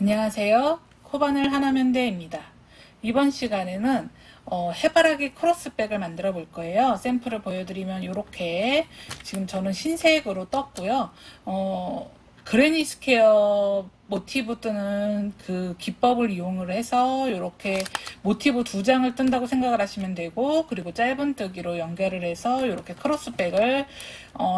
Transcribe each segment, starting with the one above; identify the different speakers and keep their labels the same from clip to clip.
Speaker 1: 안녕하세요. 코바늘 하나면대입니다. 이번 시간에는 해바라기 크로스백을 만들어 볼 거예요. 샘플을 보여드리면 이렇게 지금 저는 흰색으로 떴고요. 그레니 스퀘어 모티브 뜨는 그 기법을 이용을 해서 이렇게 모티브 2장을 뜬다고 생각을 하시면 되고, 그리고 짧은 뜨기로 연결을 해서 이렇게 크로스백을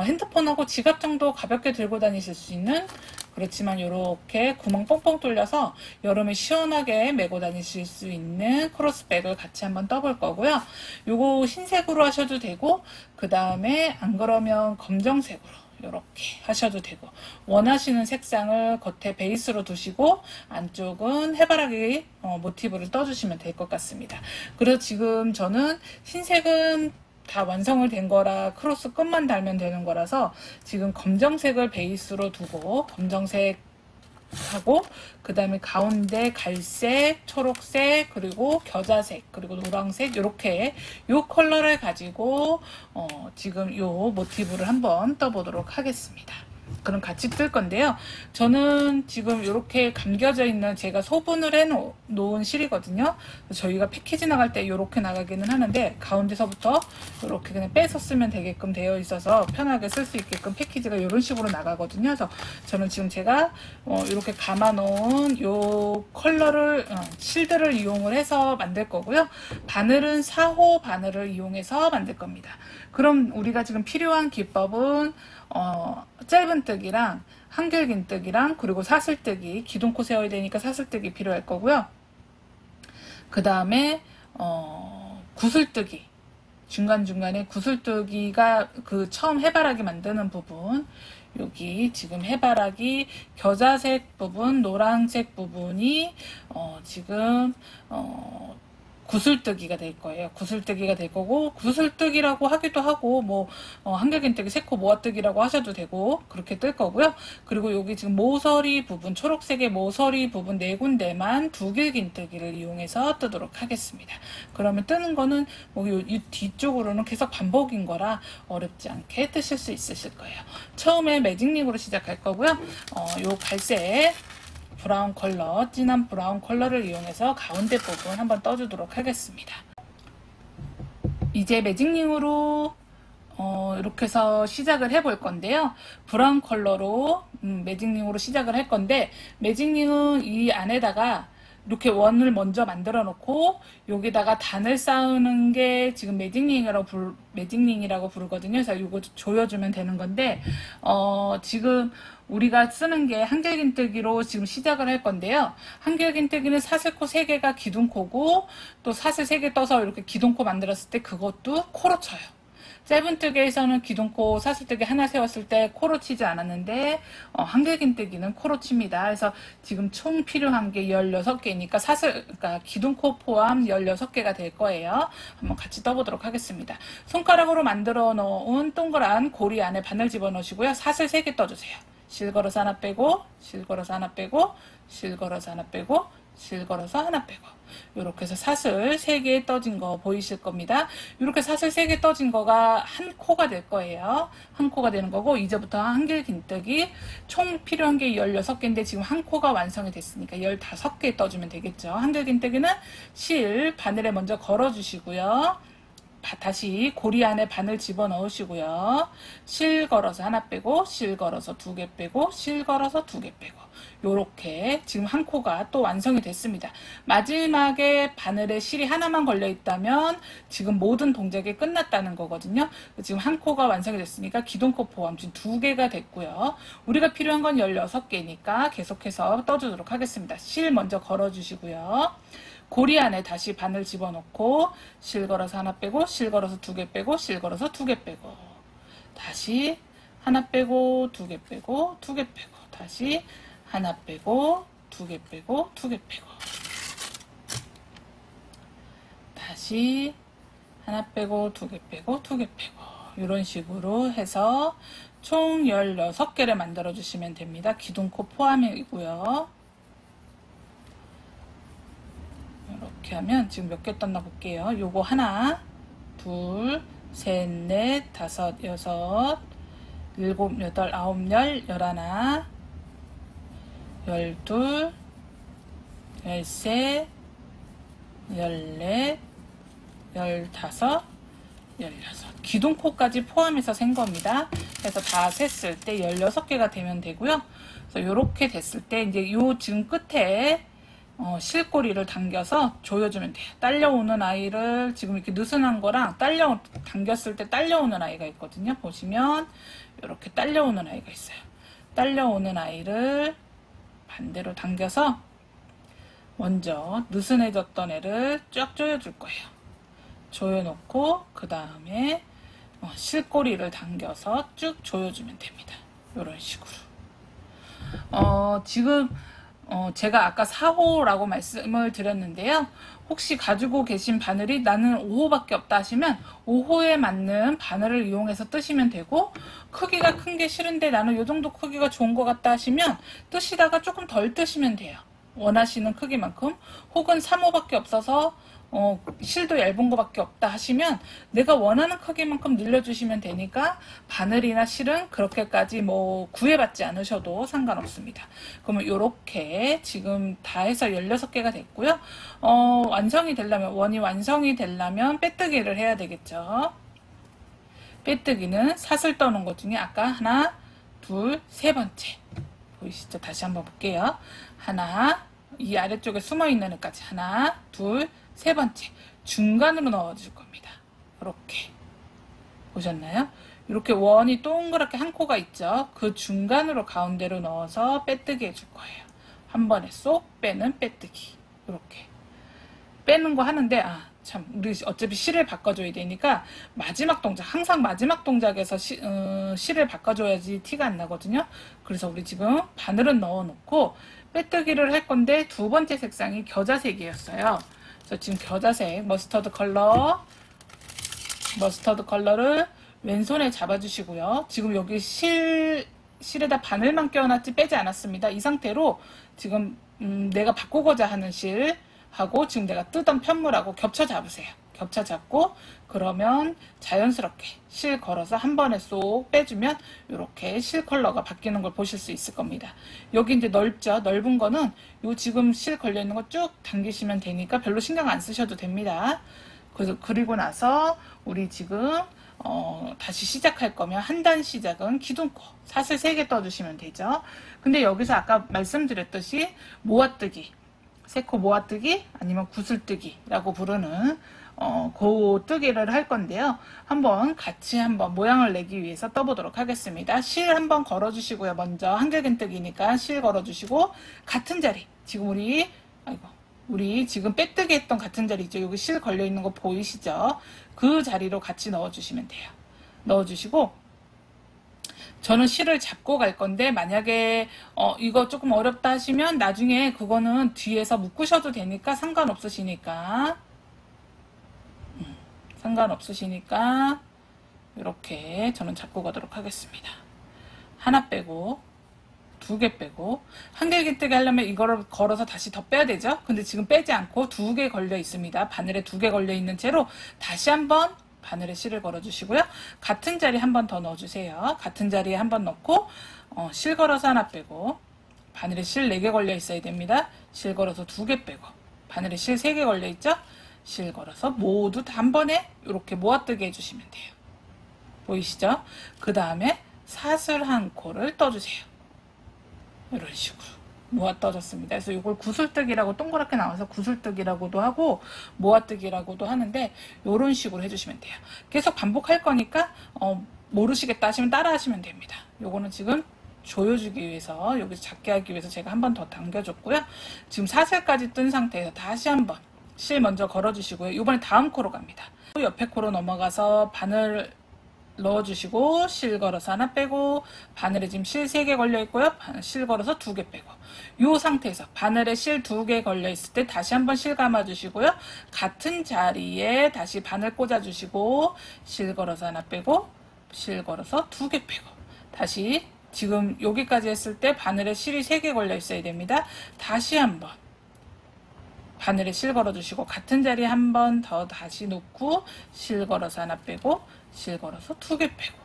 Speaker 1: 핸드폰하고 지갑 정도 가볍게 들고 다니실 수 있는, 그렇지만 이렇게 구멍 뻥뻥 뚫려서 여름에 시원하게 메고 다니실 수 있는 크로스백을 같이 한번 떠볼 거고요. 요거 흰색으로 하셔도 되고, 그 다음에 안 그러면 검정색으로 이렇게 하셔도 되고, 원하시는 색상을 겉에 베이스로 두시고 안쪽은 해바라기 모티브를 떠주시면 될 것 같습니다. 그래서 지금 저는 흰색은 다 완성을 된 거라 크로스 끝만 달면 되는 거라서 지금 검정색을 베이스로 두고, 검정색 하고 그 다음에 가운데 갈색, 초록색, 그리고 겨자색, 그리고 노란색, 이렇게 요 컬러를 가지고 지금 요 모티브를 한번 떠보도록 하겠습니다. 그럼 같이 뜰 건데요. 저는 지금 이렇게 감겨져 있는, 제가 소분을 해 놓은 실이거든요. 저희가 패키지 나갈 때 이렇게 나가기는 하는데, 가운데서부터 이렇게 그냥 빼서 쓰면 되게끔 되어 있어서 편하게 쓸 수 있게끔 패키지가 이런 식으로 나가거든요. 그래서 저는 지금 제가 이렇게 감아 놓은 요 컬러를 실들을 이용을 해서 만들 거고요. 바늘은 4호 바늘을 이용해서 만들 겁니다. 그럼 우리가 지금 필요한 기법은 짧은 뜨기랑 한길긴 뜨기랑 그리고 사슬뜨기, 기둥코 세워야 되니까 사슬뜨기 필요할 거고요. 그 다음에 구슬뜨기, 중간중간에 구슬뜨기가 그 처음 해바라기 만드는 부분, 여기 지금 해바라기 겨자색 부분, 노란색 부분이 지금 구슬뜨기가 될 거예요. 구슬뜨기가 될 거고, 구슬뜨기라고 하기도 하고, 뭐 한길긴뜨기, 세코 모아뜨기라고 하셔도 되고, 그렇게 뜰 거고요. 그리고 여기 지금 모서리 부분, 초록색의 모서리 부분 4군데만 두길긴뜨기를 이용해서 뜨도록 하겠습니다. 그러면 뜨는 거는 뭐 이 뒤쪽으로는 계속 반복인 거라 어렵지 않게 뜨실 수 있으실 거예요. 처음에 매직링으로 시작할 거고요. 요 갈색 브라운 컬러, 진한 브라운 컬러를 이용해서 가운데 부분 한번 떠주도록 하겠습니다. 이제 매직링으로 이렇게 해서 시작을 해볼 건데요. 브라운 컬러로 매직링으로 시작을 할 건데, 매직링은 이 안에다가 이렇게 원을 먼저 만들어 놓고 여기다가 단을 쌓는 게 지금 매직링이라고 부르거든요. 그래서 이거 조여주면 되는 건데, 지금 우리가 쓰는 게 한길긴뜨기로 지금 시작을 할 건데요. 한길긴뜨기는 사슬코 3개가 기둥코고, 또 사슬 3개 떠서 이렇게 기둥코 만들었을 때 그것도 코로 쳐요. 짧은뜨기에서는 기둥코 사슬뜨기 하나 세웠을 때 코로 치지 않았는데, 한길긴뜨기는 코로 칩니다. 그래서 지금 총 필요한 게 16개니까 그러니까 기둥코 포함 16개가 될 거예요. 한번 같이 떠보도록 하겠습니다. 손가락으로 만들어 놓은 동그란 고리 안에 바늘 집어 넣으시고요. 사슬 3개 떠주세요. 실걸어서 하나 빼고, 실걸어서 하나 빼고, 실걸어서 하나 빼고, 실걸어서 하나 빼고, 이렇게 해서 사슬 3개 떠진 거 보이실 겁니다. 이렇게 사슬 3개 떠진 거가 한 코가 될 거예요. 한 코가 되는 거고, 이제부터 한길긴뜨기 총 필요한 게 16개인데 지금 한 코가 완성이 됐으니까 15개 떠주면 되겠죠. 한길긴뜨기는 실 바늘에 먼저 걸어 주시고요. 다시 고리 안에 바늘 집어 넣으시고요. 실 걸어서 하나 빼고, 실 걸어서 2개 빼고, 실 걸어서 2개 빼고, 요렇게 지금 한 코가 또 완성이 됐습니다. 마지막에 바늘에 실이 하나만 걸려 있다면 지금 모든 동작이 끝났다는 거거든요. 지금 한 코가 완성이 됐으니까 기둥코 포함 지금 2개가 됐고요. 우리가 필요한 건 16개니까 계속해서 떠주도록 하겠습니다. 실 먼저 걸어 주시고요. 고리 안에 다시 바늘 집어넣고, 실 걸어서 하나 빼고, 실 걸어서 2개 빼고, 실 걸어서 2개 빼고, 다시 하나 빼고, 2개 빼고, 2개 빼고, 다시 하나 빼고, 2개 빼고, 2개 빼고, 다시 하나 빼고, 2개 빼고, 2개 빼고, 이런 식으로 해서 총 16개를 만들어 주시면 됩니다. 기둥코 포함이고요. 이렇게 하면 지금 몇 개 떴나 볼게요. 요거 하나, 둘, 셋, 넷, 다섯, 여섯, 일곱, 여덟, 아홉, 열, 열하나, 열둘, 13, 14, 15, 16. 기둥코까지 포함해서 센 겁니다. 그래서 다 셌을 때 16개가 되면 되고요. 그래서 요렇게 됐을 때 이제 요 지금 끝에 실꼬리를 당겨서 조여주면 돼요. 딸려오는 아이를 지금 이렇게 느슨한 거랑 당겼을 때 딸려오는 아이가 있거든요. 보시면 이렇게 딸려오는 아이가 있어요. 딸려오는 아이를 반대로 당겨서 먼저 느슨해졌던 애를 쫙 조여줄 거예요. 조여놓고 그 다음에 실꼬리를 당겨서 쭉 조여주면 됩니다. 이런 식으로. 지금 제가 아까 4호라고 말씀을 드렸는데요. 혹시 가지고 계신 바늘이 나는 5호밖에 없다 하시면 5호에 맞는 바늘을 이용해서 뜨시면 되고, 크기가 큰 게 싫은데 나는 이 정도 크기가 좋은 것 같다 하시면 뜨시다가 조금 덜 뜨시면 돼요. 원하시는 크기만큼. 혹은 3호밖에 없어서 실도 얇은 거밖에 없다 하시면 내가 원하는 크기만큼 늘려주시면 되니까 바늘이나 실은 그렇게까지 뭐 구애받지 않으셔도 상관없습니다. 그러면 이렇게 지금 다 해서 16개가 됐고요. 원이 완성이 되려면 빼뜨기를 해야 되겠죠. 빼뜨기는 사슬 떠는 것 중에 아까 하나, 둘, 세 번째 보이시죠? 다시 한번 볼게요. 하나, 이 아래쪽에 숨어있는 애까지 하나, 둘, 세 번째 중간으로 넣어줄 겁니다. 이렇게 보셨나요? 이렇게 원이 동그랗게 한 코가 있죠. 그 중간으로 가운데로 넣어서 빼뜨기 해줄 거예요. 한 번에 쏙 빼는 빼뜨기. 이렇게 빼는 거 하는데 참 우리 어차피 실을 바꿔줘야 되니까 마지막 동작, 항상 마지막 동작에서 실을 바꿔줘야지 티가 안 나거든요. 그래서 우리 지금 바늘은 넣어놓고 빼뜨기를 할 건데 두 번째 색상이 겨자색이었어요. 그래서 지금 겨자색 머스터드 컬러를 왼손에 잡아주시고요. 지금 여기 실에다 바늘만 껴놨지 빼지 않았습니다. 이 상태로 지금 내가 바꾸고자 하는 실하고 지금 내가 뜨던 편물하고 겹쳐 잡으세요. 겹쳐 잡고 그러면 자연스럽게 실 걸어서 한 번에 쏙 빼주면 이렇게 실 컬러가 바뀌는 걸 보실 수 있을 겁니다. 여기 이제 넓죠. 넓은 거는 요 지금 실 걸려 있는 거 쭉 당기시면 되니까 별로 신경 안 쓰셔도 됩니다. 그리고 나서 우리 지금 다시 시작할 거면 한 단 시작은 기둥코 사슬 3개 떠주시면 되죠. 근데 여기서 아까 말씀드렸듯이 모아뜨기, 세코 모아뜨기 아니면 구슬뜨기라고 부르는 그 뜨기를 할 건데요. 같이 한번 모양을 내기 위해서 떠보도록 하겠습니다. 실 한번 걸어주시고요. 먼저 한길긴뜨기니까 실 걸어주시고 같은 자리 지금 우리 지금 빼뜨기 했던 같은 자리 있죠. 여기 실 걸려있는 거 보이시죠? 그 자리로 같이 넣어주시면 돼요. 넣어주시고 저는 실을 잡고 갈 건데 만약에 이거 조금 어렵다 하시면 나중에 그거는 뒤에서 묶으셔도 되니까 상관없으시니까 이렇게 저는 잡고 가도록 하겠습니다. 하나 빼고 2개 빼고 한길기뜨기 하려면 이거를 걸어서 다시 더 빼야 되죠. 근데 지금 빼지 않고 2개 걸려 있습니다. 바늘에 2개 걸려 있는 채로 다시 한번 바늘에 실을 걸어 주시고요. 같은 자리 한 번 더 넣어 주세요. 같은 자리에 한 번 넣고 실 걸어서 하나 빼고 바늘에 실 4개 걸려 있어야 됩니다. 실 걸어서 2개 빼고 바늘에 실 3개 걸려 있죠. 실 걸어서 모두 다 한 번에 이렇게 모아뜨게 해주시면 돼요. 보이시죠? 그 다음에 사슬 한 코를 떠주세요. 이런 식으로 모아 떠졌습니다. 그래서 이걸 구슬뜨기라고 동그랗게 나와서 구슬뜨기라고도 하고 모아뜨기라고도 하는데 이런 식으로 해주시면 돼요. 계속 반복할 거니까 모르시겠다 하시면 따라 하시면 됩니다. 요거는 지금 조여주기 위해서 여기서 작게 하기 위해서 제가 한 번 더 당겨줬고요. 지금 사슬까지 뜬 상태에서 다시 한번 실 먼저 걸어주시고요. 이번에 다음 코로 갑니다. 옆에 코로 넘어가서 바늘 넣어주시고 실 걸어서 하나 빼고 바늘에 지금 실 3개 걸려 있고요. 실 걸어서 2개 빼고 이 상태에서 바늘에 실 2개 걸려 있을 때 다시 한번 실 감아 주시고요. 같은 자리에 다시 바늘 꽂아 주시고 실 걸어서 하나 빼고 실 걸어서 2개 빼고 다시 지금 여기까지 했을 때 바늘에 실이 3개 걸려 있어야 됩니다. 다시 한번 바늘에 실 걸어 주시고 같은 자리에 한 번 더 다시 놓고 실 걸어서 하나 빼고 실 걸어서 2개 빼고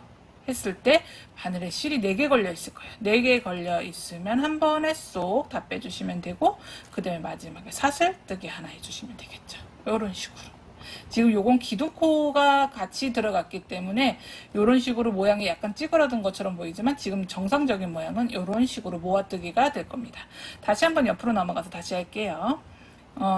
Speaker 1: 했을 때 바늘에 실이 4개 걸려 있을 거예요. 4개 걸려 있으면 한 번에 쏙 다 빼주시면 되고, 그 다음에 마지막에 사슬뜨기 하나 해주시면 되겠죠. 이런 식으로. 지금 요건 기둥코가 같이 들어갔기 때문에 이런 식으로 모양이 약간 찌그러든 것처럼 보이지만 지금 정상적인 모양은 이런 식으로 모아뜨기가 될 겁니다. 다시 한번 옆으로 넘어가서 다시 할게요.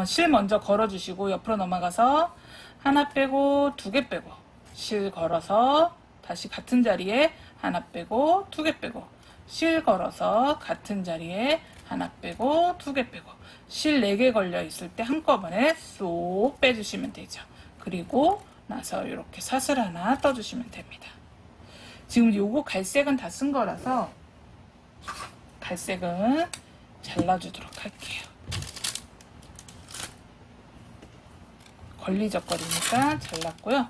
Speaker 1: 실 먼저 걸어주시고 옆으로 넘어가서 하나 빼고 2개 빼고 실 걸어서 다시 같은 자리에 하나 빼고 2개 빼고 실 걸어서 같은 자리에 하나 빼고 2개 빼고 실 4개 걸려 있을 때 한꺼번에 쏙 빼주시면 되죠. 그리고 나서 이렇게 사슬 하나 떠주시면 됩니다. 지금 요거 갈색은 다 쓴 거라서 갈색은 잘라주도록 할게요. 걸리적거리니까 잘랐고요.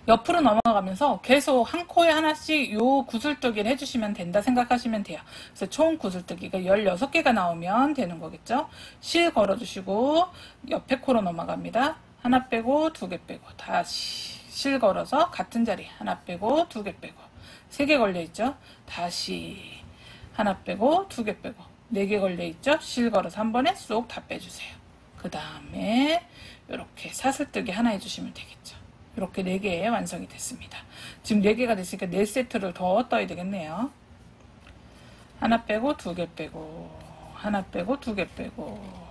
Speaker 1: 옆으로 넘어가면서 계속 한 코에 하나씩 요 구슬뜨기를 해주시면 된다 생각하시면 돼요. 그래서 총 구슬뜨기가 16개가 나오면 되는 거겠죠. 실 걸어주시고 옆에 코로 넘어갑니다. 하나 빼고 2개 빼고 다시 실 걸어서 같은 자리 하나 빼고 2개 빼고 3개 걸려있죠. 다시 하나 빼고 2개 빼고 4개 걸려있죠. 실 걸어서 한 번에 쏙 다 빼주세요. 그 다음에 이렇게 사슬뜨기 하나 해주시면 되겠죠. 이렇게 4개 완성이 됐습니다. 지금 4개가 됐으니까 4세트를 더 떠야 되겠네요. 하나 빼고 2개 빼고 하나 빼고 2개 빼고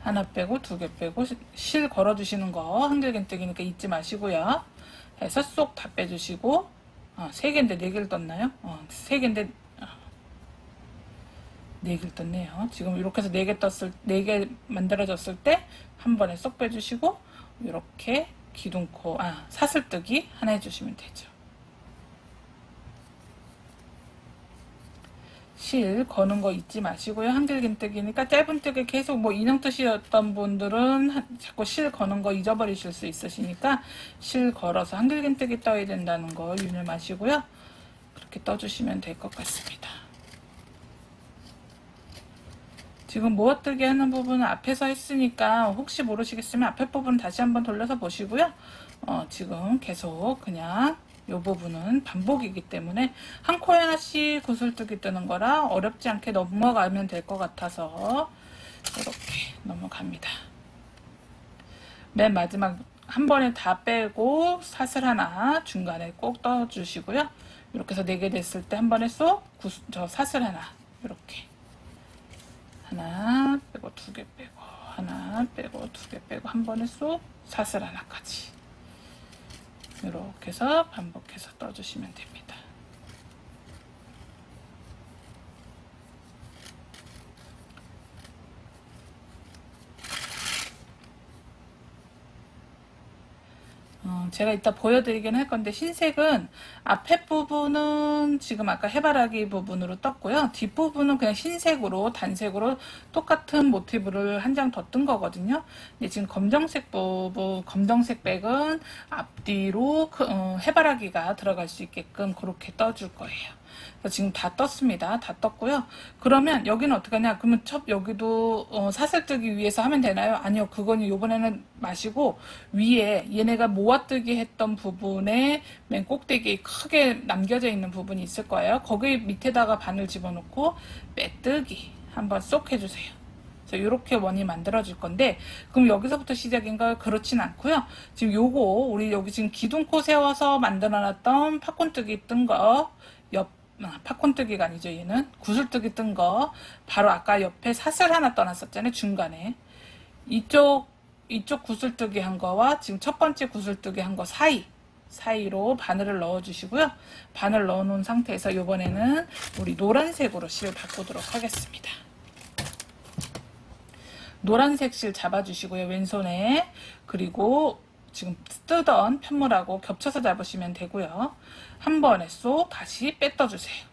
Speaker 1: 하나 빼고 2개 빼고 실 걸어주시는 거 한길긴뜨기니까 잊지 마시고요. 해서 쏙 다 빼주시고 3개인데 4개를 떴나요? 3개인데 4개를 떴네요. 지금 이렇게 해서 4개 만들어졌을 때 한 번에 쏙 빼주시고 이렇게 기둥코 사슬뜨기 하나 해주시면 되죠. 실 거는 거 잊지 마시고요. 한길긴뜨기니까 짧은 뜨기 계속 뭐 인형 뜨시던 분들은 자꾸 실 거는 거 잊어버리실 수 있으시니까 실 걸어서 한길긴뜨기 떠야 된다는 거 유념 마시고요. 그렇게 떠주시면 될 것 같습니다. 지금 모아뜨기 하는 부분은 앞에서 했으니까 혹시 모르시겠으면 앞에 부분 다시 한번 돌려서 보시고요. 지금 계속 그냥 이 부분은 반복이기 때문에 한 코에 하나씩 구슬뜨기 뜨는 거라 어렵지 않게 넘어가면 될 것 같아서 이렇게 넘어갑니다. 맨 마지막 한 번에 다 빼고 사슬 하나 중간에 꼭 떠주시고요. 이렇게 해서 4개 됐을 때 한 번에 쏙 사슬 하나 이렇게 하나 빼고 2개 빼고 하나 빼고 2개 빼고 한 번에 쏙 사슬 하나까지 이렇게 해서 반복해서 떠주시면 됩니다. 제가 이따 보여드리긴 할 건데 흰색은 앞에 부분은 지금 아까 해바라기 부분으로 떴고요. 뒷부분은 그냥 흰색으로 단색으로 똑같은 모티브를 한 장 더 뜬 거거든요. 근데 지금 검정색 부분, 검정색 백은 앞뒤로 해바라기가 들어갈 수 있게끔 그렇게 떠줄 거예요. 지금 다 떴습니다. 다 떴고요. 그러면 여기는 어떻게 하냐? 그러면 여기도 사슬뜨기 위해서 하면 되나요? 아니요. 그거는 요번에는 마시고 위에 얘네가 모아뜨기 했던 부분에 맨 꼭대기에 크게 남겨져 있는 부분이 있을 거예요. 거기 밑에다가 바늘 집어넣고 빼뜨기 한번 쏙 해주세요. 그래서 이렇게 원이 만들어질 건데 그럼 여기서부터 시작인가요? 그렇진 않고요. 지금 요거 우리 여기 지금 기둥코 세워서 만들어놨던 팝콘뜨기 뜬 거 팝콘뜨기가 아니죠. 얘는 구슬뜨기 뜬 거 바로 아까 옆에 사슬 하나 떠났었잖아요. 중간에 이쪽 구슬뜨기 한 거와 지금 첫 번째 구슬뜨기 한 거 사이로 바늘을 넣어 주시고요. 바늘 넣어 놓은 상태에서 이번에는 우리 노란색으로 실 바꾸도록 하겠습니다. 노란색 실 잡아 주시고요. 왼손에 그리고 지금 뜨던 편물하고 겹쳐서 잡으시면 되고요. 한 번에 쏙 다시 빼떠주세요.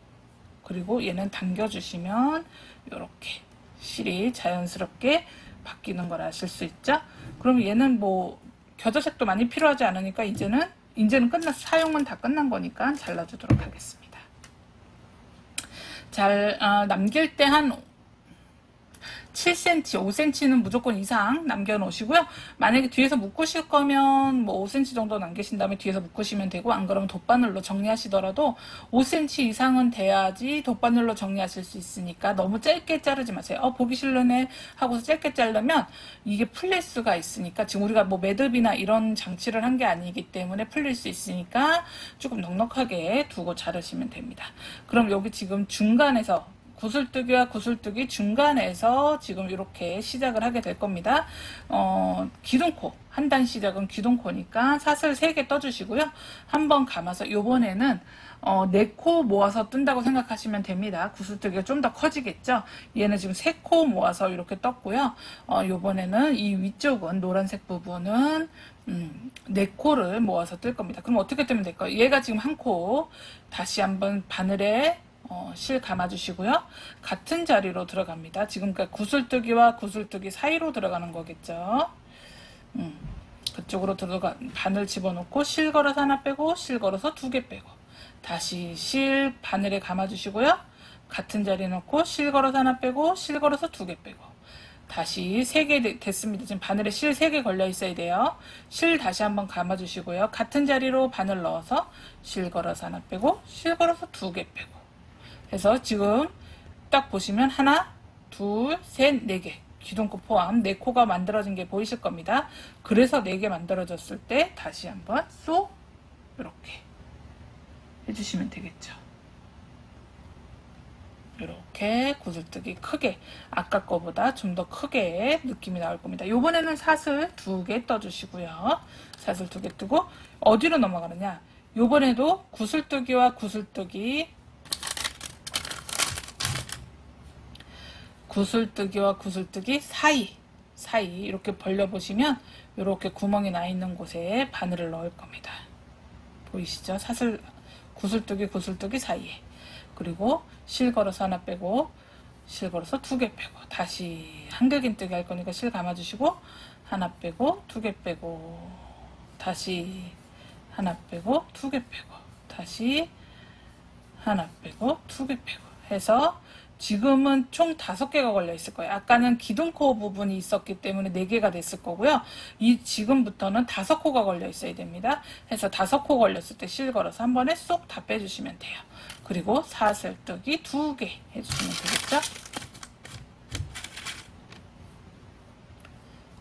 Speaker 1: 그리고 얘는 당겨주시면 이렇게 실이 자연스럽게 바뀌는 걸 아실 수 있죠? 그럼 얘는 뭐 겨자색도 많이 필요하지 않으니까 이제는 사용은 다 끝난 거니까 잘라주도록 하겠습니다. 남길 때 한 7cm, 5cm는 무조건 이상 남겨놓으시고요. 만약에 뒤에서 묶으실 거면 뭐 5cm 정도 남기신 다음에 뒤에서 묶으시면 되고, 안 그러면 돗바늘로 정리하시더라도 5cm 이상은 돼야지 돗바늘로 정리하실 수 있으니까 너무 짧게 자르지 마세요. 보기 싫으네 하고서 짧게 자르면 이게 풀릴 수가 있으니까, 지금 우리가 뭐 매듭이나 이런 장치를 한 게 아니기 때문에 풀릴 수 있으니까 조금 넉넉하게 두고 자르시면 됩니다. 그럼 여기 지금 중간에서 구슬뜨기와 구슬뜨기 중간에서 지금 이렇게 시작을 하게 될 겁니다. 기둥코, 한 단 시작은 기둥코니까 사슬 3개 떠주시고요. 한번 감아서 요번에는 4코 모아서 뜬다고 생각하시면 됩니다. 구슬뜨기가 좀 더 커지겠죠. 얘는 지금 3코 모아서 이렇게 떴고요. 요번에는 이 위쪽은 노란색 부분은 4코를 모아서 뜰 겁니다. 그럼 어떻게 뜨면 될까요? 얘가 지금 1코, 다시 한번 바늘에 실 감아주시고요. 같은 자리로 들어갑니다. 지금 구슬뜨기와 구슬뜨기 사이로 들어가는 거겠죠. 그쪽으로 바늘 집어넣고 실 걸어서 하나 빼고 실 걸어서 2개 빼고 다시 실 바늘에 감아주시고요. 같은 자리에 넣고 실 걸어서 하나 빼고 실 걸어서 2개 빼고 다시 3개 됐습니다. 지금 바늘에 실 3개 걸려 있어야 돼요. 실 다시 한번 감아주시고요. 같은 자리로 바늘 넣어서 실 걸어서 하나 빼고 실 걸어서 2개 빼고 해서 지금 딱 보시면 하나, 둘, 셋, 4개 기둥코 포함 4코가 만들어진 게 보이실 겁니다. 그래서 4개 만들어졌을 때 다시 한번 쏙 이렇게 해주시면 되겠죠. 이렇게 구슬뜨기 크게, 아까 거보다 좀 더 크게 느낌이 나올 겁니다. 요번에는 사슬 2개 떠주시고요. 사슬 2개 뜨고 어디로 넘어가느냐, 요번에도 구슬뜨기와 구슬뜨기 사이 이렇게 벌려보시면 이렇게 구멍이 나 있는 곳에 바늘을 넣을 겁니다. 보이시죠? 사슬 구슬뜨기 사이에. 그리고 실 걸어서 하나 빼고 실 걸어서 2개 빼고 다시 한길긴뜨기 할 거니까 실 감아주시고 하나 빼고 2개 빼고 다시 하나 빼고 2개 빼고 다시 하나 빼고 2개 빼고 해서 지금은 총 5개가 걸려 있을 거예요. 아까는 기둥코 부분이 있었기 때문에 4개가 됐을 거고요. 지금부터는 5코가 걸려 있어야 됩니다. 해서 5코 걸렸을 때 실 걸어서 한 번에 쏙 다 빼주시면 돼요. 그리고 사슬뜨기 2개 해주시면 되겠죠.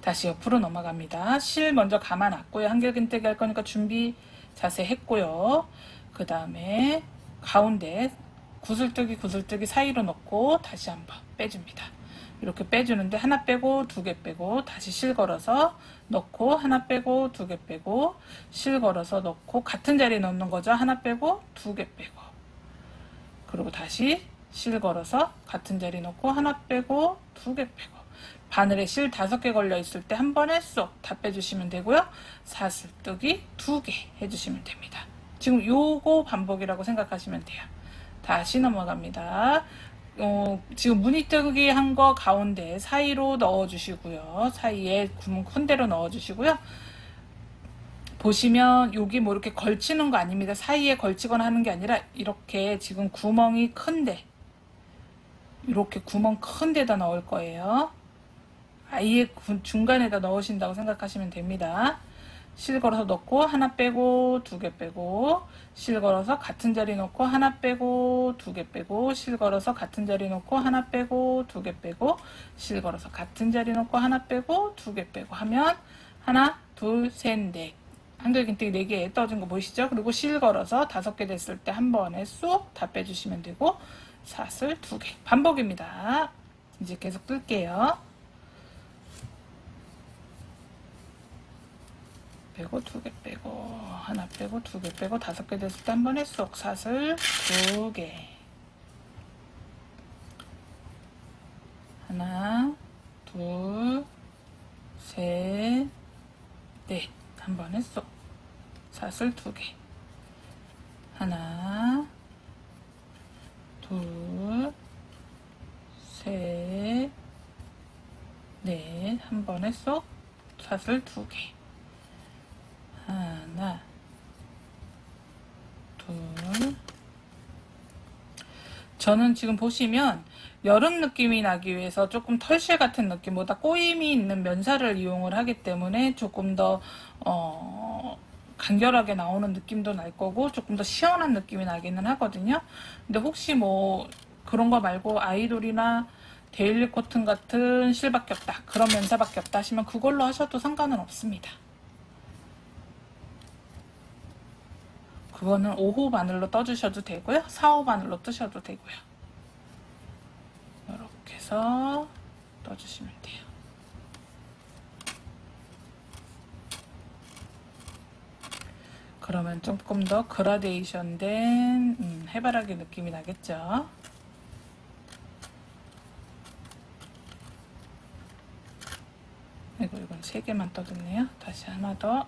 Speaker 1: 다시 옆으로 넘어갑니다. 실 먼저 감아놨고요. 한길긴뜨기 할 거니까 준비 자세 했고요. 그 다음에 가운데 구슬뜨기 사이로 넣고 다시 한번 빼줍니다. 이렇게 빼주는데 하나 빼고 2개 빼고 다시 실 걸어서 넣고 하나 빼고 2개 빼고 실 걸어서 넣고 같은 자리에 넣는 거죠. 하나 빼고 2개 빼고 그리고 다시 실 걸어서 같은 자리 넣고 하나 빼고 2개 빼고 바늘에 실 5개 걸려 있을 때 한 번에 쏙 다 빼주시면 되고요. 사슬뜨기 2개 해주시면 됩니다. 지금 요거 반복이라고 생각하시면 돼요. 다시 넘어갑니다. 지금 무늬뜨기 한 거 가운데 사이로 넣어주시고요. 사이에 구멍 큰 데로 넣어주시고요. 보시면 여기 뭐 이렇게 걸치는 거 아닙니다. 사이에 걸치거나 하는 게 아니라 이렇게 지금 구멍이 큰데 이렇게 구멍 큰 데다 넣을 거예요. 아예 중간에다 넣으신다고 생각하시면 됩니다. 실 걸어서 넣고 하나 빼고 2개 빼고 실 걸어서 같은 자리 넣고 하나 빼고 2개 빼고 실 걸어서 같은 자리 넣고 하나 빼고 2개 빼고 실 걸어서 같은 자리 넣고 하나 빼고 2개 빼고 하면 하나 둘 셋 넷 한길긴뜨기 4개 떠진 거 보이시죠? 그리고 실 걸어서 5개 됐을 때 한 번에 쏙 다 빼주시면 되고 사슬 2개 반복입니다. 이제 계속 뜰게요. 빼고 2개 빼고 하나 빼고 2개 빼고 5개 됐을 때 한 번에 쏙 사슬 2개 하나 둘 셋 넷 한 번에 쏙 사슬 2개 하나 둘 셋 넷 한 번에 쏙 사슬 2개 하나 둘 저는 지금 보시면 여름 느낌이 나기 위해서 조금 털실 같은 느낌보다 꼬임이 있는 면사를 이용을 하기 때문에 조금 더 간결하게 나오는 느낌도 날 거고 조금 더 시원한 느낌이 나기는 하거든요. 근데 혹시 뭐 그런 거 말고 아이돌이나 데일리 코튼 같은 실밖에 없다, 그런 면사밖에 없다 하시면 그걸로 하셔도 상관은 없습니다. 그거는 5호 바늘로 떠주셔도 되고요. 4호 바늘로 뜨셔도 되고요. 이렇게 해서 떠주시면 돼요. 그러면 조금 더 그라데이션 된 해바라기 느낌이 나겠죠. 이거 이건 3개만 떠줬네요. 다시 하나 더.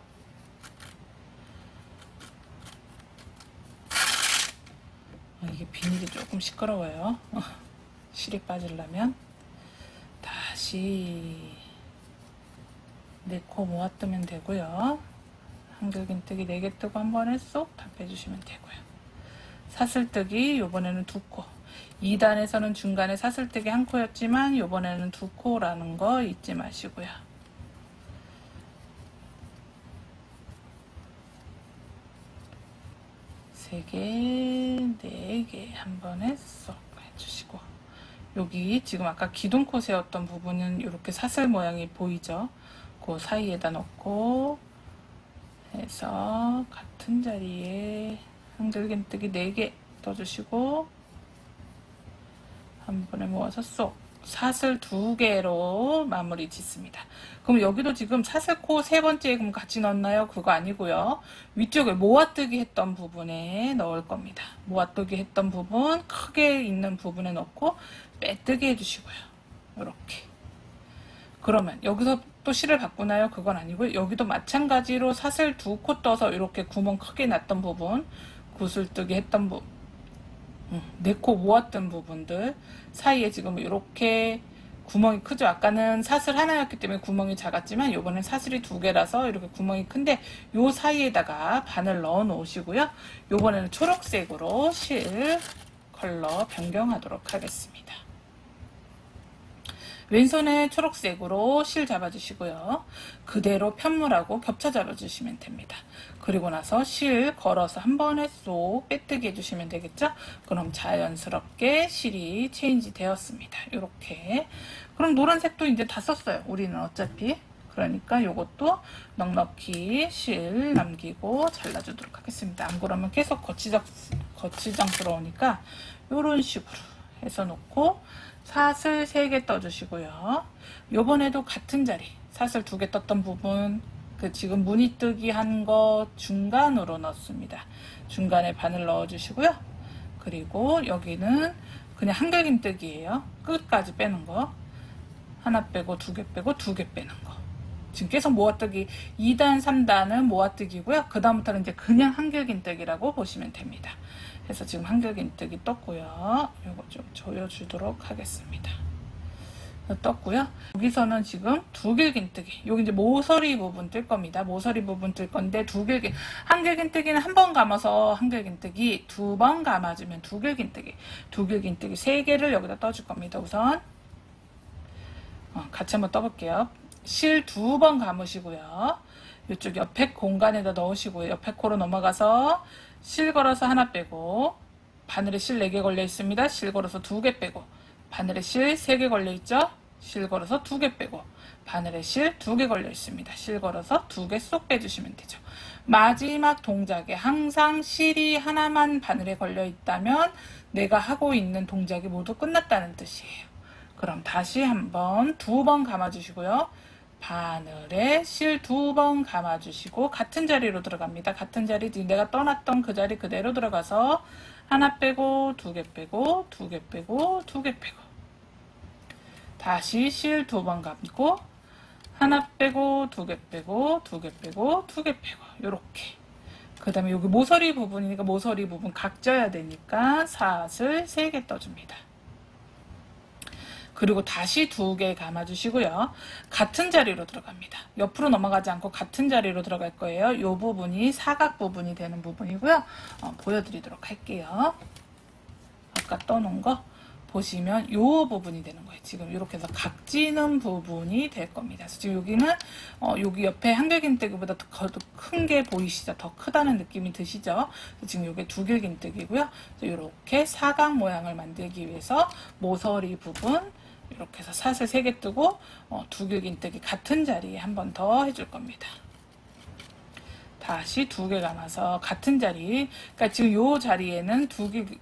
Speaker 1: 이게 비닐이 조금 시끄러워요. 실이 빠지려면. 다시 4코 모아 뜨면 되고요. 한길긴뜨기 4개 뜨고 한 번에 쏙 다 빼주시면 되고요. 사슬뜨기 요번에는 2코. 2단에서는 중간에 사슬뜨기 1코였지만 요번에는 2코라는 거 잊지 마시고요. 3개, 4개 한 번에 쏙 해주시고, 여기 지금 아까 기둥코 세웠던 부분은 이렇게 사슬 모양이 보이죠? 그 사이에다 넣고 해서 같은 자리에 한길긴뜨기 4개 떠주시고 한 번에 모아서 쏙 사슬 2개로 마무리 짓습니다. 그럼 여기도 지금 사슬코 3번째 그럼 같이 넣나요? 그거 아니고요. 위쪽에 모아뜨기 했던 부분에 넣을 겁니다. 모아뜨기 했던 부분 크게 있는 부분에 넣고 빼뜨기 해주시고요. 이렇게. 그러면 여기서 또 실을 바꾸나요? 그건 아니고요. 여기도 마찬가지로 사슬 2코 떠서 이렇게 구멍 크게 났던 부분, 구슬뜨기 했던 부분, 4코 모았던 부분들 사이에 지금 이렇게 구멍이 크죠. 아까는 사슬 하나였기 때문에 구멍이 작았지만 요번엔 사슬이 2개라서 이렇게 구멍이 큰데 요 사이에다가 바늘 넣어 놓으시고요. 요번에는 초록색으로 실 컬러 변경하도록 하겠습니다. 왼손에 초록색으로 실 잡아주시고요. 그대로 편물하고 겹쳐 잡아주시면 됩니다. 그리고 나서 실 걸어서 한 번에 쏙 빼뜨기 해주시면 되겠죠? 그럼 자연스럽게 실이 체인지 되었습니다. 이렇게. 그럼 노란색도 이제 다 썼어요. 우리는 어차피. 그러니까 요것도 넉넉히 실 남기고 잘라주도록 하겠습니다. 안 그러면 계속 거치장스러우니까 요런 식으로 해서 놓고 사슬 3개 떠주시고요. 요번에도 같은 자리 사슬 2개 떴던 부분 그 지금 무늬뜨기 한 거 중간으로 넣습니다. 중간에 바늘 넣어주시고요. 그리고 여기는 그냥 한길긴뜨기예요. 끝까지 빼는 거. 하나 빼고 2개 빼고 2개 빼는 거. 지금 계속 모아뜨기 2단 3단은 모아뜨기고요. 그 다음부터는 이제 그냥 한길긴뜨기라고 보시면 됩니다. 그래서 지금 한길긴뜨기 떴고요. 이거 좀 조여주도록 하겠습니다. 떴고요. 여기서는 지금 두길긴뜨기. 여기 이제 모서리 부분 뜰 겁니다. 모서리 부분 뜰 건데 한길긴뜨기는 한 번 감아서 한길긴뜨기, 2번 감아주면 두길긴뜨기. 두길긴뜨기 3개를 여기다 떠줄 겁니다. 우선 같이 한번 떠볼게요. 실 2번 감으시고요. 이쪽 옆에 공간에다 넣으시고요. 옆에 코로 넘어가서 실 걸어서 하나 빼고 바늘에 실 4개 걸려 있습니다. 실 걸어서 2개 빼고 바늘에 실 3개 걸려 있죠. 실 걸어서 2개 빼고 바늘에 실 2개 걸려 있습니다. 실 걸어서 2개 쏙 빼주시면 되죠. 마지막 동작에 항상 실이 하나만 바늘에 걸려 있다면 내가 하고 있는 동작이 모두 끝났다는 뜻이에요. 그럼 다시 한번 2번 감아주시고요. 바늘에 실 2번 감아주시고 같은 자리로 들어갑니다. 같은 자리, 내가 떠났던 그 자리 그대로 들어가서 하나 빼고 2개 빼고 2개 빼고 2개 빼고 다시 실 2번 감고 하나 빼고 2개 빼고 2개 빼고 2개 빼고 요렇게. 그 다음에 여기 모서리 부분이니까 모서리 부분 각져야 되니까 사슬 3개 떠줍니다. 그리고 다시 2개 감아주시고요. 같은 자리로 들어갑니다. 옆으로 넘어가지 않고 같은 자리로 들어갈 거예요. 이 부분이 사각 부분이 되는 부분이고요. 보여드리도록 할게요. 아까 떠놓은 거 보시면 요 부분이 되는 거예요. 지금 이렇게 해서 각지는 부분이 될 겁니다. 그래서 지금 여기는 여기 옆에 한길긴뜨기보다 더 큰 게 보이시죠? 더 크다는 느낌이 드시죠? 지금 이게 두길긴뜨기고요. 이렇게 사각 모양을 만들기 위해서 모서리 부분 이렇게 해서 사슬 3개 뜨고 두길긴뜨기 같은 자리에 한 번 더 해줄 겁니다. 다시 2개 감아서 같은 자리, 그러니까 지금 요 자리에는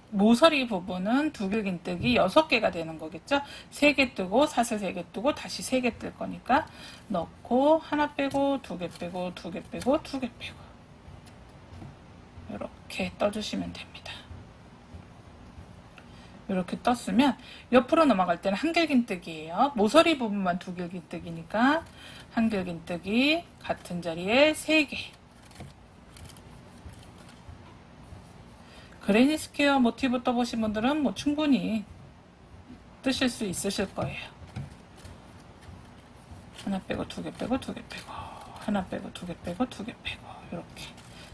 Speaker 1: 모서리 부분은 두길긴뜨기 6개가 되는 거겠죠. 3개 뜨고 사슬 3개 뜨고 다시 3개 뜰 거니까 넣고 하나 빼고 2개 빼고 2개 빼고 2개 빼고 이렇게 떠주시면 됩니다. 이렇게 떴으면 옆으로 넘어갈 때는 한길긴뜨기예요. 모서리 부분만 두길긴뜨기니까 한길긴뜨기 같은 자리에 3개. 그레니 스퀘어 모티브 떠보신 분들은 뭐 충분히 뜨실 수 있으실 거예요. 하나 빼고 2개 빼고 2개 빼고 하나 빼고 2개 빼고 2개 빼고 이렇게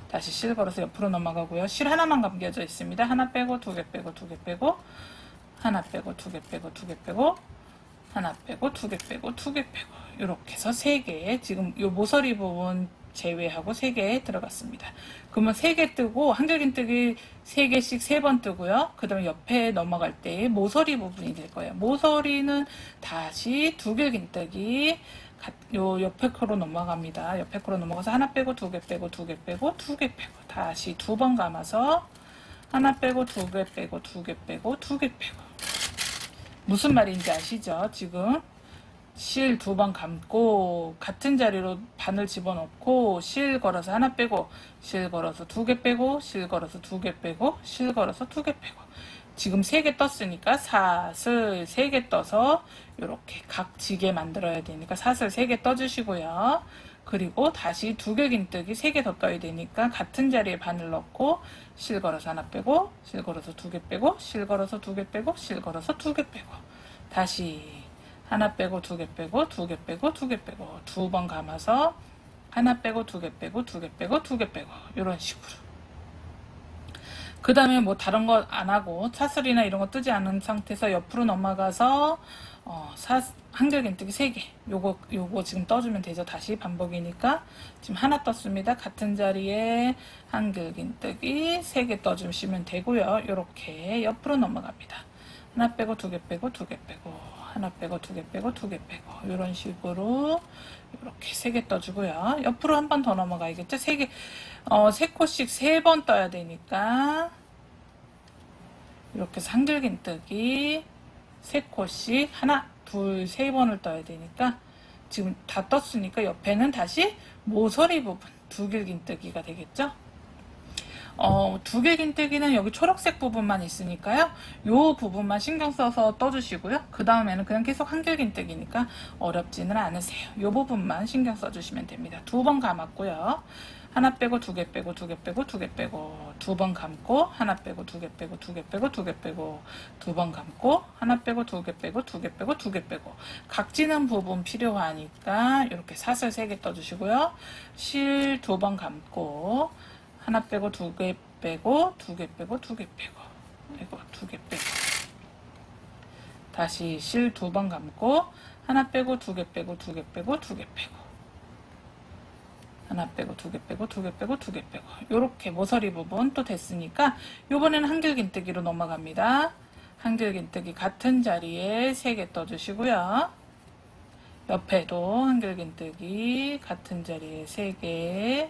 Speaker 1: 다시 실 걸어서 옆으로 넘어가고요. 실 하나만 감겨져 있습니다. 하나 빼고 2개 빼고 2개 빼고 하나 빼고 2개 빼고 2개 빼고 하나 빼고 2개 빼고 2개 빼고 이렇게 해서 3개, 지금 요 모서리 부분 제외하고 3개 들어갔습니다. 그러면 3개 뜨고 한길긴뜨기 3개씩 3번 뜨고요. 그 다음에 옆에 넘어갈 때 모서리 부분이 될 거예요. 모서리는 다시 두길긴뜨기 요 옆에 코로 넘어갑니다. 옆에 코로 넘어가서 하나 빼고 2개 빼고 2개 빼고 2개 빼고 다시 2번 감아서 하나 빼고 2개 빼고 2개 빼고 2개 빼고. 무슨 말인지 아시죠? 지금 실 2번 감고 같은 자리로 바늘 집어넣고 실 걸어서 하나 빼고 실 걸어서 2개 빼고 실 걸어서 2개 빼고 실 걸어서 2개 빼고, 지금 3개 떴으니까 사슬 3개 떠서 이렇게 각지게 만들어야 되니까 사슬 3개 떠주시고요. 그리고 다시 두길긴뜨기 3개 더 떠야 되니까 같은 자리에 바늘 넣고 실 걸어서 하나 빼고 실 걸어서 2개 빼고 실 걸어서 2개 빼고 실 걸어서 2개 빼고 다시 하나 빼고 2개 빼고 2개 빼고 2개 빼고 2번 감아서 하나 빼고 2개 빼고 2개 빼고 2개 빼고 이런 식으로. 그 다음에 뭐 다른 거 안 하고 사슬이나 이런 거 뜨지 않은 상태에서 옆으로 넘어가서 한길긴뜨기 3개 요거 지금 떠주면 되죠. 다시 반복이니까 지금 하나 떴습니다. 같은 자리에 한길긴뜨기 3개 떠주시면 되고요. 이렇게 옆으로 넘어갑니다. 하나 빼고 2개 빼고 2개 빼고 하나 빼고 2개 빼고 2개 빼고 이런 식으로 이렇게 3개 떠주고요. 옆으로 한 번 더 넘어가야겠죠. 3개 3코씩 3번 떠야 되니까 이렇게 한길긴뜨기 3코씩 하나 둘 3번을 떠야 되니까 지금 다 떴으니까 옆에는 다시 모서리 부분 두길긴뜨기가 되겠죠. 두길긴뜨기는 여기 초록색 부분만 있으니까요. 요 부분만 신경 써서 떠주시고요. 그 다음에는 그냥 계속 한길긴뜨기니까 어렵지는 않으세요. 요 부분만 신경 써주시면 됩니다. 2번 감았고요. 하나 빼고 2개 빼고 2개 빼고 2개 빼고 2번 감고 하나 빼고 2개 빼고 2개 빼고 2개 빼고 2번 감고 하나 빼고 2개 빼고 2개 빼고 2개 빼고 각지는 부분 필요하니까 이렇게 사슬 3개 떠주시고요. 실 2번 감고 하나 빼고 2개 빼고 2개 빼고 2개 빼고 이거 2개 빼고 다시 실 2번 감고 하나 빼고 2개 빼고 2개 빼고 2개 빼고 하나 빼고 2개 빼고 2개 빼고 2개 빼고 요렇게 모서리 부분 또 됐으니까 요번에는 한길긴뜨기로 넘어갑니다. 한길긴뜨기 같은 자리에 3개 떠주시고요. 옆에도 한길긴뜨기 같은 자리에 3개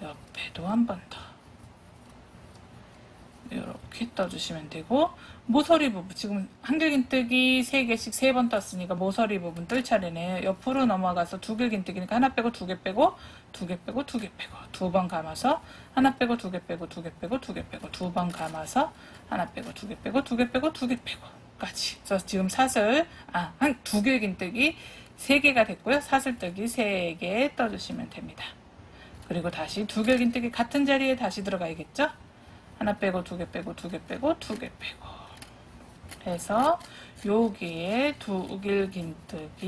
Speaker 1: 옆에도 한 번 더 이렇게 떠주시면 되고 모서리 부분 지금 한길긴뜨기 3개씩 3번 떴으니까 모서리 부분 뜰 차례네요. 옆으로 넘어가서 두길긴뜨기니까 하나 빼고 2개 빼고 2개 빼고 2개 빼고 2번 감아서 하나 빼고 2개 빼고 2개 빼고 2개 빼고 2번 감아서 하나 빼고 2개 빼고 2개 빼고 2개 빼고 까지. 그래서 지금 사슬 한 두길긴뜨기 3개가 됐고요. 사슬뜨기 3개 떠주시면 됩니다. 그리고 다시 두길긴뜨기 같은 자리에 다시 들어가야겠죠. 하나 빼고 2개 빼고 2개 빼고 2개 빼고 해서 여기에 두길긴뜨기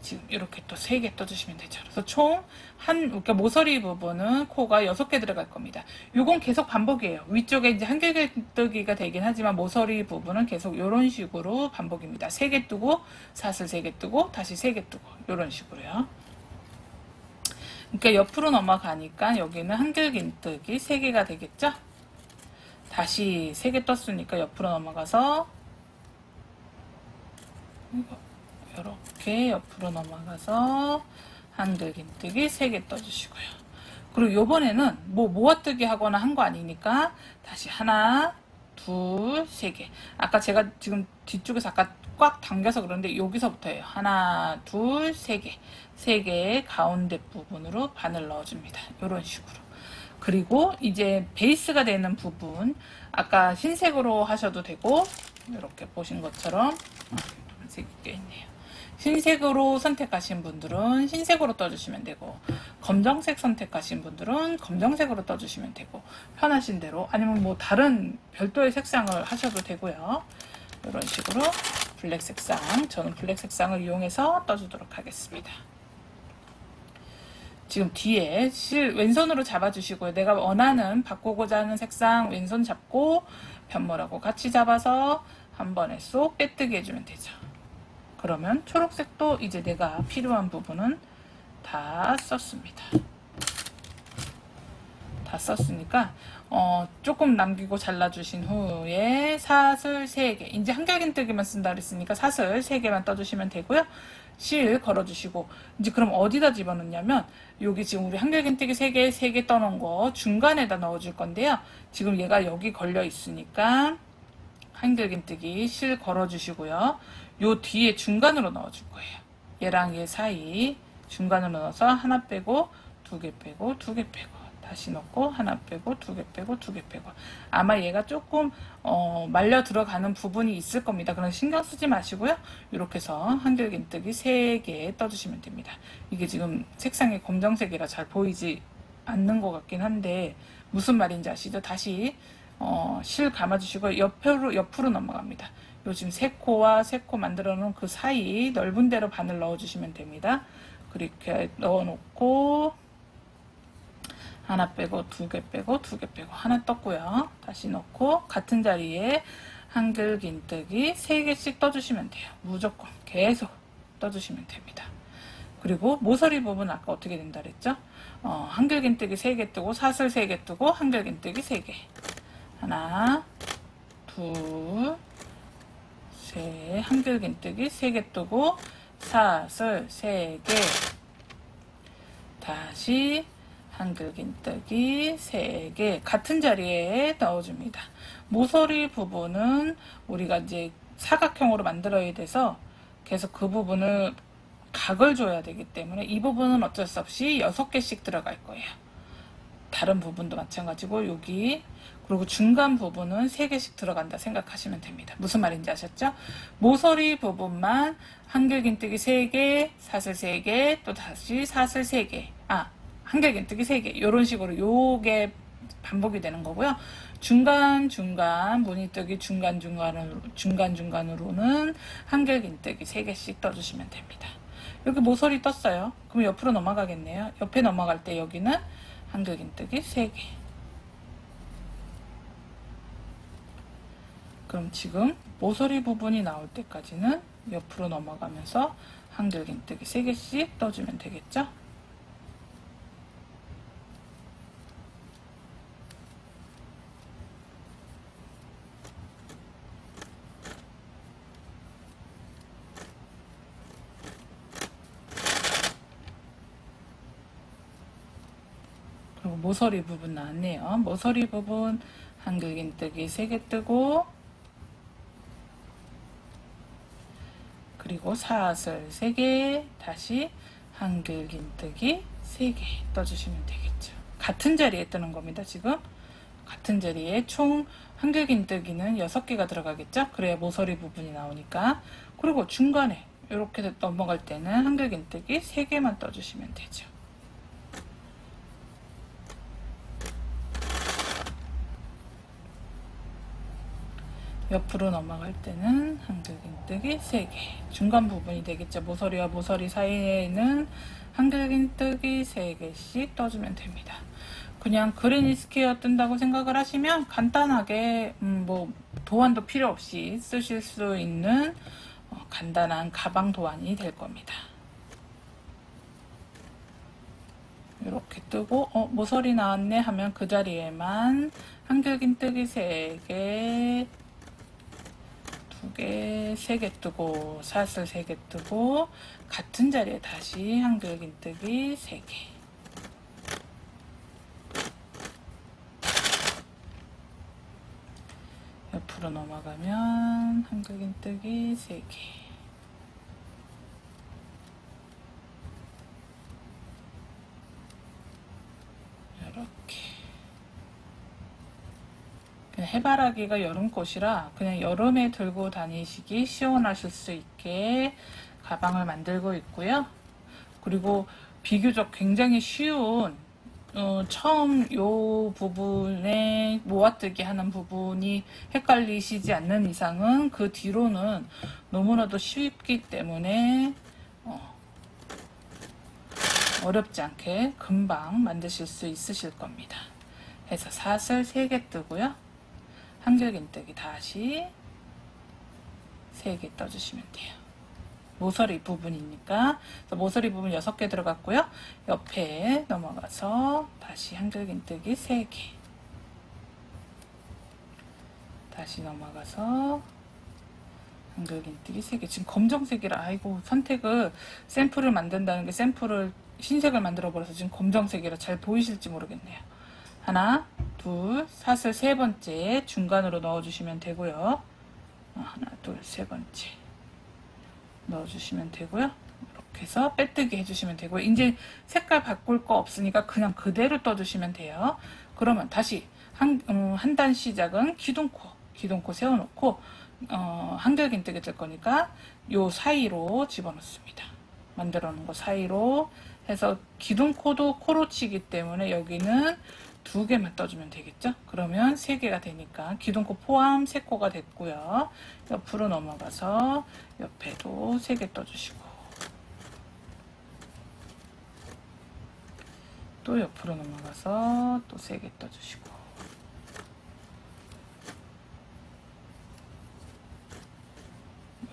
Speaker 1: 지금 이렇게 또 3개 떠주시면 되죠. 그래서 총 그러니까 모서리 부분은 코가 6개 들어갈 겁니다. 요건 계속 반복이에요. 위쪽에 이제 한길긴뜨기가 되긴 하지만 모서리 부분은 계속 이런 식으로 반복입니다. 3개 뜨고 사슬 3개 뜨고 다시 3개 뜨고 이런 식으로요. 그러니까 옆으로 넘어가니까 여기는 한길긴뜨기 3개가 되겠죠. 다시 3개 떴으니까 옆으로 넘어가서 이렇게 옆으로 넘어가서 한길긴뜨기 3개 떠주시고요. 그리고 요번에는 뭐 모아뜨기 하거나 한 거 아니니까 다시 하나, 둘, 3개. 아까 제가 지금 뒤쪽에서 아까 꽉 당겨서 그러는데 여기서부터예요. 하나, 둘, 3개. 3개 가운데 부분으로 바늘 넣어줍니다. 이런 식으로. 그리고 이제 베이스가 되는 부분, 아까 흰색으로 하셔도 되고 이렇게 보신 것처럼 색이 껴있네요. 흰색으로 선택하신 분들은 흰색으로 떠주시면 되고, 검정색 선택하신 분들은 검정색으로 떠주시면 되고, 편하신 대로, 아니면 뭐 다른 별도의 색상을 하셔도 되고요. 이런 식으로 블랙 색상, 저는 블랙 색상을 이용해서 떠주도록 하겠습니다. 지금 뒤에 실 왼손으로 잡아주시고요. 내가 원하는 바꾸고자 하는 색상 왼손 잡고 편물하고 같이 잡아서 한 번에 쏙 빼뜨기 해주면 되죠. 그러면 초록색도 이제 내가 필요한 부분은 다 썼습니다. 다 썼으니까 조금 남기고 잘라주신 후에 사슬 3개, 이제 한길긴뜨기만 쓴다 그랬으니까 사슬 3개만 떠주시면 되고요. 실 걸어주시고, 이제 그럼 어디다 집어넣냐면 여기 지금 우리 한길긴뜨기 3개 떠놓은 거 중간에다 넣어줄 건데요. 지금 얘가 여기 걸려 있으니까 한길긴뜨기 실 걸어주시고요. 요 뒤에 중간으로 넣어줄 거예요. 얘랑 얘 사이 중간으로 넣어서 하나 빼고 2개 빼고 2개 빼고 다시 넣고 하나 빼고 2개 빼고 2개 빼고, 아마 얘가 조금 말려 들어가는 부분이 있을 겁니다. 그런 신경 쓰지 마시고요. 이렇게 해서 한길긴뜨기 3개 떠주시면 됩니다. 이게 지금 색상이 검정색이라 잘 보이지 않는 것 같긴 한데 무슨 말인지 아시죠? 다시 실 감아주시고 옆으로 넘어갑니다. 요즘 3코와 3코 만들어 놓은 그 사이 넓은 데로 바늘 넣어주시면 됩니다. 그렇게 넣어놓고 하나 빼고 2개 빼고 2개 빼고 하나 떴고요. 다시 넣고 같은 자리에 한길긴뜨기 3개씩 떠주시면 돼요. 무조건 계속 떠주시면 됩니다. 그리고 모서리 부분 아까 어떻게 된다 그랬죠? 한길긴뜨기 3개 뜨고 사슬 3개 뜨고 한길긴뜨기 3개. 하나, 둘, 셋, 한길긴뜨기 3개 뜨고 사슬 3개, 다시 한길긴뜨기 3개 같은 자리에 넣어줍니다. 모서리 부분은 우리가 이제 사각형으로 만들어야 돼서 계속 그 부분을 각을 줘야 되기 때문에 이 부분은 어쩔 수 없이 6개씩 들어갈 거예요. 다른 부분도 마찬가지고 여기, 그리고 중간 부분은 3개씩 들어간다 생각하시면 됩니다. 무슨 말인지 아셨죠? 모서리 부분만 한길긴뜨기 3개, 사슬 3개, 또 다시 사슬 3개, 한길긴뜨기 3개, 이런 식으로 요게 반복이 되는 거고요. 중간중간 무늬뜨기 중간중간으로는 한길긴뜨기 3개씩 떠주시면 됩니다. 여기 모서리 떴어요. 그럼 옆으로 넘어가겠네요. 옆에 넘어갈 때 여기는 한길긴뜨기 3개. 그럼 지금 모서리 부분이 나올 때까지는 옆으로 넘어가면서 한길긴뜨기 3개씩 떠주면 되겠죠? 그리고 모서리 부분 나왔네요. 모서리 부분 한길긴뜨기 3개 뜨고, 그리고 사슬 3개, 다시 한길긴뜨기 3개 떠주시면 되겠죠. 같은 자리에 뜨는 겁니다. 지금 같은 자리에 총 한길긴뜨기는 6개가 들어가겠죠. 그래야 모서리 부분이 나오니까. 그리고 중간에 이렇게 넘어갈 때는 한길긴뜨기 3개만 떠주시면 되죠. 옆으로 넘어갈 때는 한길긴뜨기 3개, 중간 부분이 되겠죠. 모서리와 모서리 사이에는 한길긴뜨기 3개씩 떠주면 됩니다. 그냥 그레니 스퀘어 뜬다고 생각을 하시면 간단하게 뭐 도안도 필요 없이 쓰실 수 있는 간단한 가방 도안이 될 겁니다. 이렇게 뜨고 모서리 나왔네 하면 그 자리에만 한길긴뜨기 3개, 2개, 3개 뜨고 사슬 3개 뜨고 같은 자리에 다시 한길긴뜨기 3개. 옆으로 넘어가면 한길긴뜨기 3개. 이렇게. 해바라기가 여름꽃이라 그냥 여름에 들고 다니시기 시원하실 수 있게 가방을 만들고 있고요. 그리고 비교적 굉장히 쉬운 처음 요 부분에 모아뜨기 하는 부분이 헷갈리시지 않는 이상은 그 뒤로는 너무나도 쉽기 때문에 어렵지 않게 금방 만드실 수 있으실 겁니다. 해서 사슬 3개 뜨고요. 한길긴뜨기 다시 3개 떠주시면 돼요. 모서리 부분이니까 모서리 부분 6개 들어갔고요. 옆에 넘어가서 다시 한길긴뜨기 3개, 다시 넘어가서 한길긴뜨기 3개. 지금 검정색이라 아이고 선택을 샘플을 만든다는 게 샘플을 흰색을 만들어 버려서 지금 검정색이라 잘 보이실지 모르겠네요. 하나, 둘, 사슬 3번째 중간으로 넣어주시면 되고요. 하나, 둘, 3번째 넣어주시면 되고요. 이렇게 해서 빼뜨기 해주시면 되고요. 이제 색깔 바꿀 거 없으니까 그냥 그대로 떠주시면 돼요. 그러면 다시 한 단 시작은 기둥코 세워놓고 한길긴뜨기 뜰 거니까 요 사이로 집어넣습니다. 만들어 놓은 거 사이로 해서 기둥코도 코로 치기 때문에 여기는 2개만 떠주면 되겠죠. 그러면 3개가 되니까 기둥코 포함 3코가 됐고요. 옆으로 넘어가서 옆에도 3개 떠주시고 또 옆으로 넘어가서 또 3개 떠주시고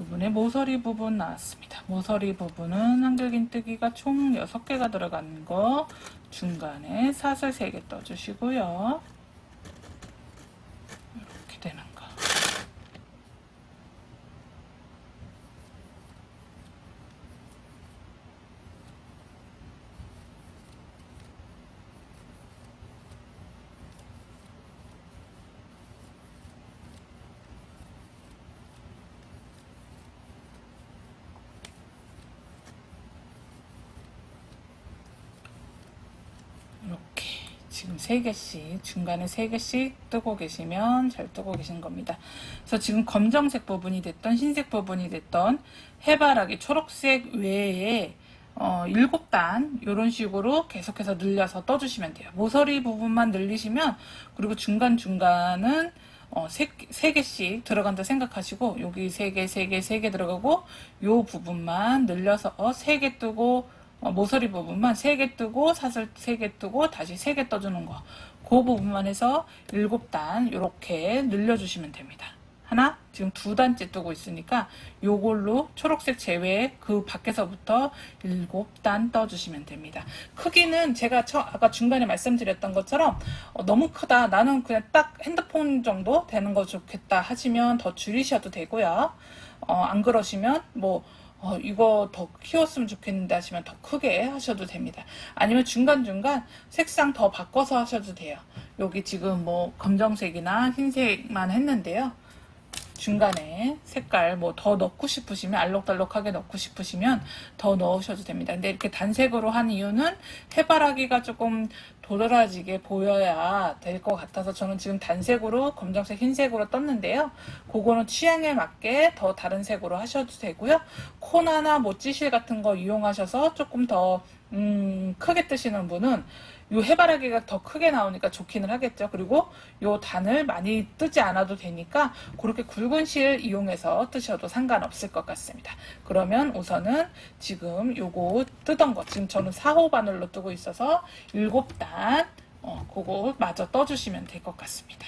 Speaker 1: 이번에 모서리 부분 나왔습니다. 모서리 부분은 한길긴뜨기가 총 6개가 들어가는 거 중간에 사슬 3개 떠주시고요. 이렇게 되는 거. 이렇게 지금 3개씩 중간에 3개씩 뜨고 계시면 잘 뜨고 계신 겁니다. 그래서 지금 검정색 부분이 됐던 흰색 부분이 됐던 해바라기 초록색 외에 7단 이런 식으로 계속해서 늘려서 떠주시면 돼요. 모서리 부분만 늘리시면 그리고 중간중간은 3개씩 들어간다 생각하시고 여기 3개, 3개, 3개 들어가고 요 부분만 늘려서 3개 뜨고 모서리 부분만 3개 뜨고 사슬 3개 뜨고 다시 3개 떠주는 거 그 부분만 해서 7단 이렇게 늘려주시면 됩니다. 하나 지금 2단째 뜨고 있으니까 요걸로 초록색 제외 그 밖에서부터 7단 떠주시면 됩니다. 크기는 제가 아까 중간에 말씀드렸던 것처럼 너무 크다 나는 그냥 딱 핸드폰 정도 되는 거 좋겠다 하시면 더 줄이셔도 되고요. 안 그러시면 뭐 이거 더 키웠으면 좋겠는데 하시면 더 크게 하셔도 됩니다. 아니면 중간중간 색상 더 바꿔서 하셔도 돼요. 여기 지금 뭐 검정색이나 흰색만 했는데요. 중간에 색깔 뭐 더 넣고 싶으시면 알록달록하게 넣고 싶으시면 더 넣으셔도 됩니다. 근데 이렇게 단색으로 한 이유는 해바라기가 조금 도드라지게 보여야 될 것 같아서 저는 지금 단색으로 검정색 흰색으로 떴는데요. 그거는 취향에 맞게 더 다른 색으로 하셔도 되고요. 코나나 모찌실 같은 거 이용하셔서 조금 더 크게 뜨시는 분은 요 해바라기가 더 크게 나오니까 좋기는 하겠죠. 그리고 요 단을 많이 뜨지 않아도 되니까 그렇게 굵은 실 이용해서 뜨셔도 상관없을 것 같습니다. 그러면 우선은 지금 요거 뜨던 거, 지금 저는 4호 바늘로 뜨고 있어서 7단 그거 마저 떠주시면 될 것 같습니다.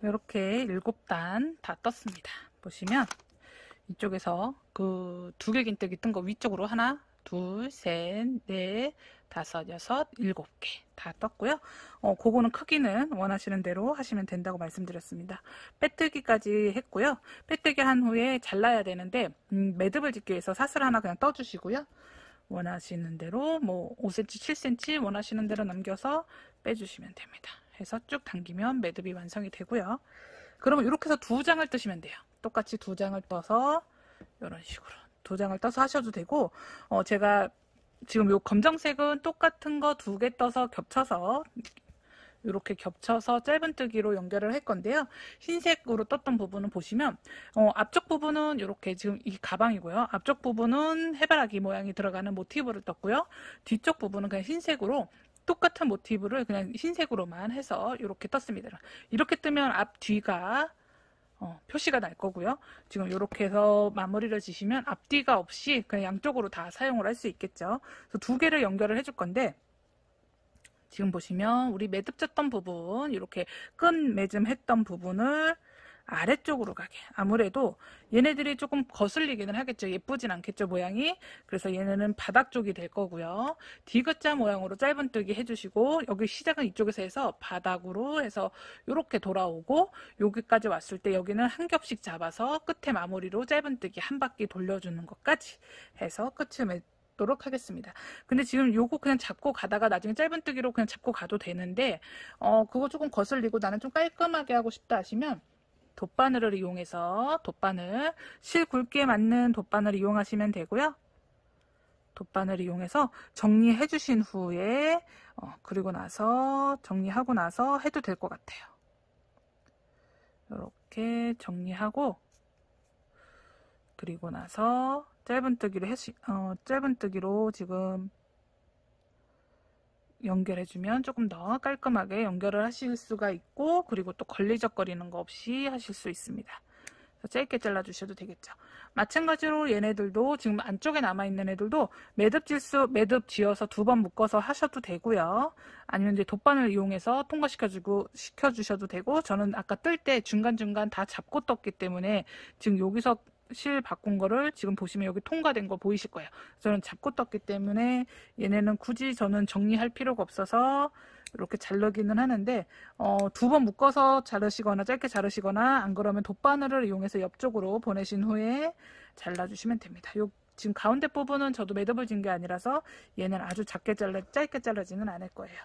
Speaker 1: 이렇게 7단 다 떴습니다. 보시면 이쪽에서 그 두개 긴뜨기 뜬 거 위쪽으로 하나, 둘, 셋, 넷, 다섯, 여섯, 7개 다 떴고요. 그거는 크기는 원하시는 대로 하시면 된다고 말씀드렸습니다. 빼뜨기까지 했고요. 빼뜨기 한 후에 잘라야 되는데 매듭을 짓기 위해서 사슬 하나 그냥 떠주시고요. 원하시는 대로 뭐 5cm, 7cm 원하시는 대로 남겨서 빼주시면 됩니다. 해서 쭉 당기면 매듭이 완성이 되고요. 그러면 이렇게 해서 2장을 뜨시면 돼요. 똑같이 2장을 떠서 이런 식으로 2장을 떠서 하셔도 되고, 제가 지금 요 검정색은 똑같은 거 2개 떠서 겹쳐서 이렇게 겹쳐서 짧은뜨기로 연결을 할 건데요. 흰색으로 떴던 부분은 보시면 앞쪽 부분은 이렇게 지금 이 가방이고요. 앞쪽 부분은 해바라기 모양이 들어가는 모티브를 떴고요. 뒤쪽 부분은 그냥 흰색으로 똑같은 모티브를 그냥 흰색으로만 해서 이렇게 떴습니다. 이렇게 뜨면 앞 뒤가 표시가 날 거고요. 지금 이렇게 해서 마무리를 지시면 앞뒤가 없이 그냥 양쪽으로 다 사용을 할 수 있겠죠. 그래서 2개를 연결을 해줄 건데, 지금 보시면 우리 매듭 졌던 부분, 이렇게 끈 매점 했던 부분을 아래쪽으로 가게. 아무래도 얘네들이 조금 거슬리기는 하겠죠. 예쁘진 않겠죠, 모양이. 그래서 얘네는 바닥 쪽이 될 거고요. 디귿자 모양으로 짧은뜨기 해주시고, 여기 시작은 이쪽에서 해서 바닥으로 해서 이렇게 돌아오고, 여기까지 왔을 때 여기는 한 겹씩 잡아서 끝에 마무리로 짧은뜨기 한 바퀴 돌려주는 것까지 해서 끝을 도록 하겠습니다. 근데 지금 요거 그냥 잡고 가다가 나중에 짧은뜨기로 그냥 잡고 가도 되는데, 그거 조금 거슬리고 나는 좀 깔끔하게 하고 싶다 하시면 돗바늘을 이용해서 실 굵기에 맞는 돗바늘 이용하시면 되고요. 돗바늘 이용해서 정리해 주신 후에 그리고 나서 정리하고 나서 해도 될 것 같아요. 이렇게 정리하고 그리고 나서 짧은뜨기로 지금 연결해주면 조금 더 깔끔하게 연결을 하실 수가 있고, 그리고 또 걸리적거리는 거 없이 하실 수 있습니다. 짧게 잘라주셔도 되겠죠. 마찬가지로 얘네들도 지금 안쪽에 남아있는 애들도 매듭 지어서 2번 묶어서 하셔도 되고요. 아니면 이제 돗바늘 이용해서 시켜주셔도 되고, 저는 아까 뜰 때 중간중간 다 잡고 떴기 때문에 지금 여기서 실 바꾼 거를 지금 보시면 여기 통과된 거 보이실 거예요. 저는 잡고 떴기 때문에 얘네는 굳이 저는 정리할 필요가 없어서 이렇게 자르기는 하는데, 2번 묶어서 자르시거나 짧게 자르시거나 안 그러면 돗바늘을 이용해서 옆쪽으로 보내신 후에 잘라주시면 됩니다. 지금 가운데 부분은 저도 매듭을 진 게 아니라서 얘는 아주 짧게 자르지는 않을 거예요.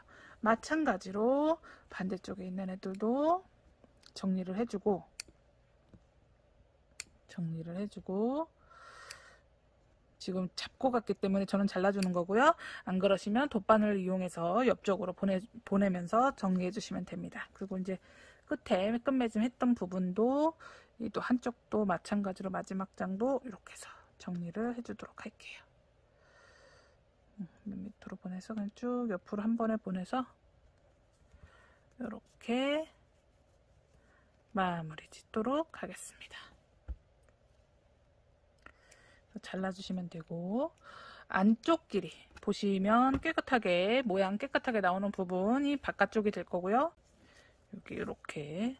Speaker 1: 마찬가지로 반대쪽에 있는 애들도 정리를 해주고 지금 잡고 갔기 때문에 저는 잘라주는 거고요. 안 그러시면 돗바늘을 이용해서 옆쪽으로 보내면서 정리해 주시면 됩니다. 그리고 이제 끝에 끝매짐 했던 부분도 또 한쪽도 마찬가지로 마지막 장도 이렇게 해서 정리를 해주도록 할게요. 밑으로 보내서 그냥 쭉 옆으로 한 번에 보내서 이렇게 마무리 짓도록 하겠습니다. 잘라주시면 되고, 안쪽 길이 보시면 모양 깨끗하게 나오는 부분이 바깥쪽이 될 거고요. 여기 이렇게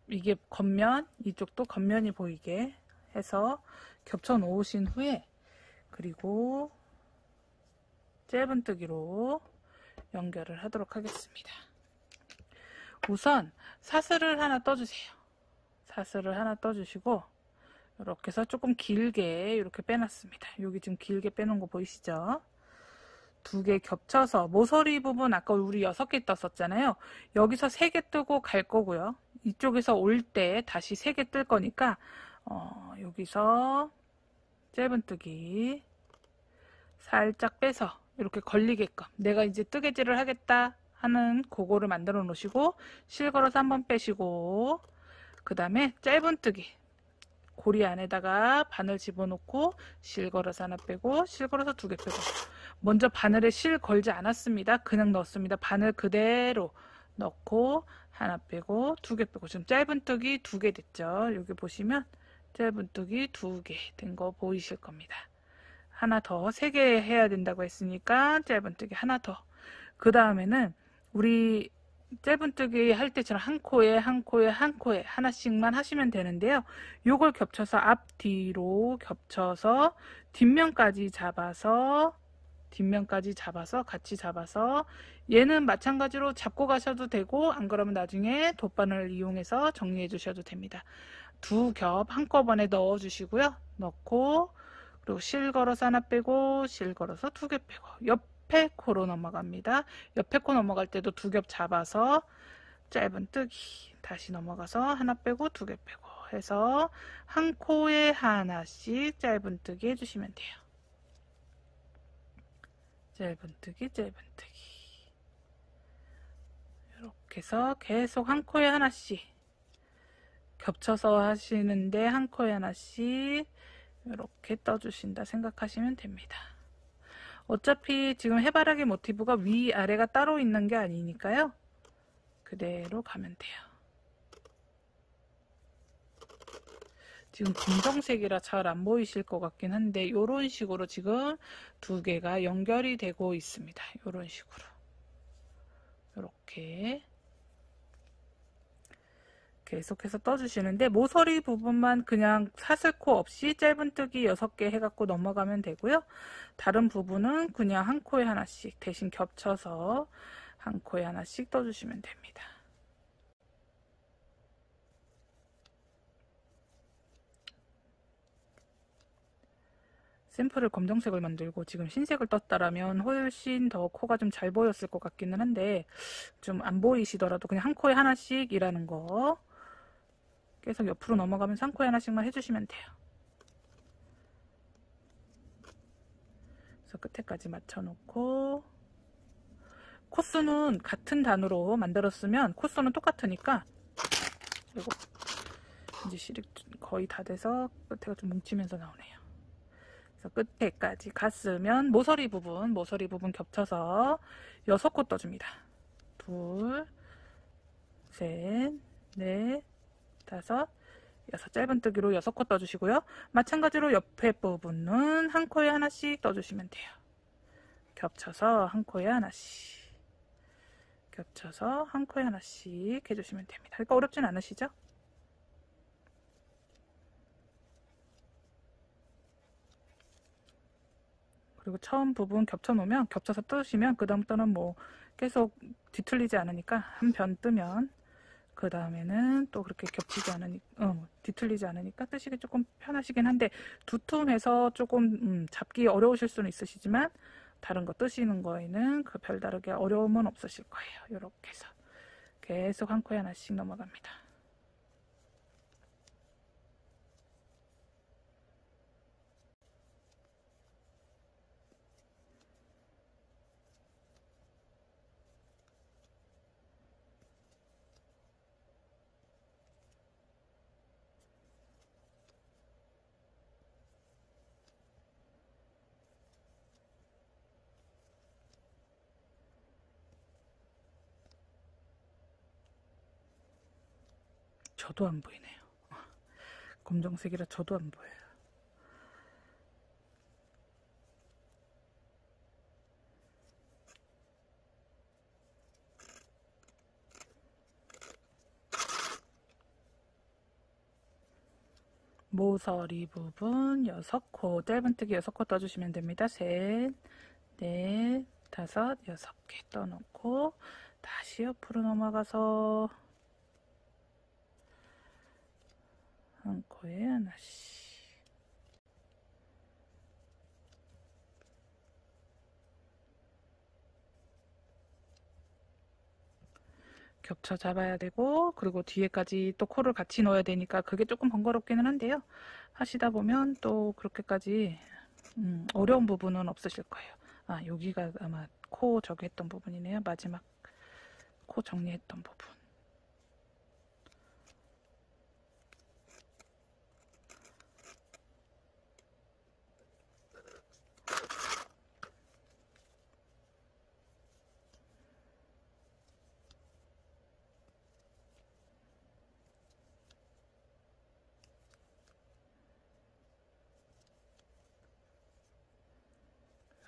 Speaker 1: 이게 겉면, 이쪽도 겉면이 보이게 해서 겹쳐 놓으신 후에 그리고 짧은뜨기로 연결을 하도록 하겠습니다. 우선 사슬을 하나 떠주세요. 사슬을 하나 떠주시고 이렇게 해서 조금 길게 이렇게 빼놨습니다. 여기 지금 길게 빼놓은 거 보이시죠? 2개 겹쳐서 모서리 부분 아까 우리 6개 떴었잖아요. 여기서 3개 뜨고 갈 거고요. 이쪽에서 올 때 다시 3개 뜰 거니까 여기서 짧은뜨기 살짝 빼서 이렇게 걸리게끔 내가 이제 뜨개질을 하겠다 하는 그거를 만들어 놓으시고 실 걸어서 한번 빼시고, 그 다음에 짧은뜨기 고리 안에다가 바늘 집어넣고 실 걸어서 하나 빼고 실 걸어서 2개 빼고, 먼저 바늘에 실 걸지 않았습니다. 그냥 넣었습니다. 바늘 그대로 넣고 하나 빼고 2개 빼고, 지금 짧은뜨기 2개 됐죠. 여기 보시면 짧은뜨기 2개 된 거 보이실 겁니다. 하나 더 3개 해야 된다고 했으니까 짧은뜨기 하나 더. 그 다음에는 우리 짧은뜨기 할 때처럼 한 코에 한 코에 한 코에 하나씩만 하시면 되는데요. 요걸 겹쳐서 앞뒤로 겹쳐서 뒷면까지 잡아서 같이 잡아서 얘는 마찬가지로 잡고 가셔도 되고 안 그러면 나중에 돗바늘 이용해서 정리해 주셔도 됩니다. 두 겹 한꺼번에 넣어 주시고요. 넣고 그리고 실 걸어서 하나 빼고 실 걸어서 두 개 빼고 옆에 코로 넘어갑니다. 옆에 코 넘어갈 때도 두 겹 잡아서 짧은뜨기 다시 넘어가서 하나 빼고 두 개 빼고 해서 한 코에 하나씩 짧은뜨기 해주시면 돼요. 짧은뜨기 이렇게 해서 계속 한 코에 하나씩 겹쳐서 하시는데 한 코에 하나씩 이렇게 떠주신다 생각하시면 됩니다. 어차피 지금 해바라기 모티브가 위아래가 따로 있는 게 아니니까요. 그대로 가면 돼요. 지금 검정색이라 잘 안 보이실 것 같긴 한데 이런 식으로 지금 두 개가 연결이 되고 있습니다. 이런 식으로 이렇게 계속해서 떠주시는데 모서리 부분만 그냥 사슬코 없이 짧은뜨기 6개 해갖고 넘어가면 되고요. 다른 부분은 그냥 한 코에 하나씩 대신 겹쳐서 한 코에 하나씩 떠주시면 됩니다. 샘플을 검정색을 만들고 지금 흰색을 떴다라면 훨씬 더 코가 좀 잘 보였을 것 같기는 한데 좀 안 보이시더라도 그냥 한 코에 하나씩 이라는 거 계속 옆으로 넘어가면서 한 코에 하나씩만 해주시면 돼요. 그래서 끝에까지 맞춰놓고 코수는 같은 단으로 만들었으면 코수는 똑같으니까 그리고 이제 실이 거의 다 돼서 끝에가 좀 뭉치면서 나오네요. 그래서 끝에까지 갔으면 모서리 부분 겹쳐서 6코 떠줍니다. 둘, 셋, 넷, 다섯, 여섯 짧은뜨기로 6코 떠주시고요. 마찬가지로 옆에 부분은 한 코에 하나씩 떠주시면 돼요. 겹쳐서 한 코에 하나씩 겹쳐서 한 코에 하나씩 해주시면 됩니다. 그러니까 어렵진 않으시죠? 그리고 처음 부분 겹쳐 놓으면 겹쳐서 뜨시면 그 다음부터는 뭐 계속 뒤틀리지 않으니까 한 변 뜨면 그 다음에는 또 그렇게 겹치지 않으니까 뒤틀리지 않으니까 뜨시기 조금 편하시긴 한데 두툼해서 조금 잡기 어려우실 수는 있으시지만 다른 거 뜨시는 거에는 그 별다르게 어려움은 없으실 거예요. 이렇게 해서 계속 한 코에 하나씩 넘어갑니다. 저도 안 보이네요. 검정색이라 저도 안 보여요. 모서리 부분 6코 짧은뜨기 6코 떠주시면 됩니다. 셋, 넷, 다섯, 6개 떠놓고 다시 옆으로 넘어가서 한 코에 하나씩 겹쳐 잡아야 되고 그리고 뒤에까지 또 코를 같이 넣어야 되니까 그게 조금 번거롭기는 한데요. 하시다 보면 또 그렇게까지 어려운 부분은 없으실 거예요. 아, 여기가 아마 코 저기 했던 부분이네요. 마지막 코 정리했던 부분.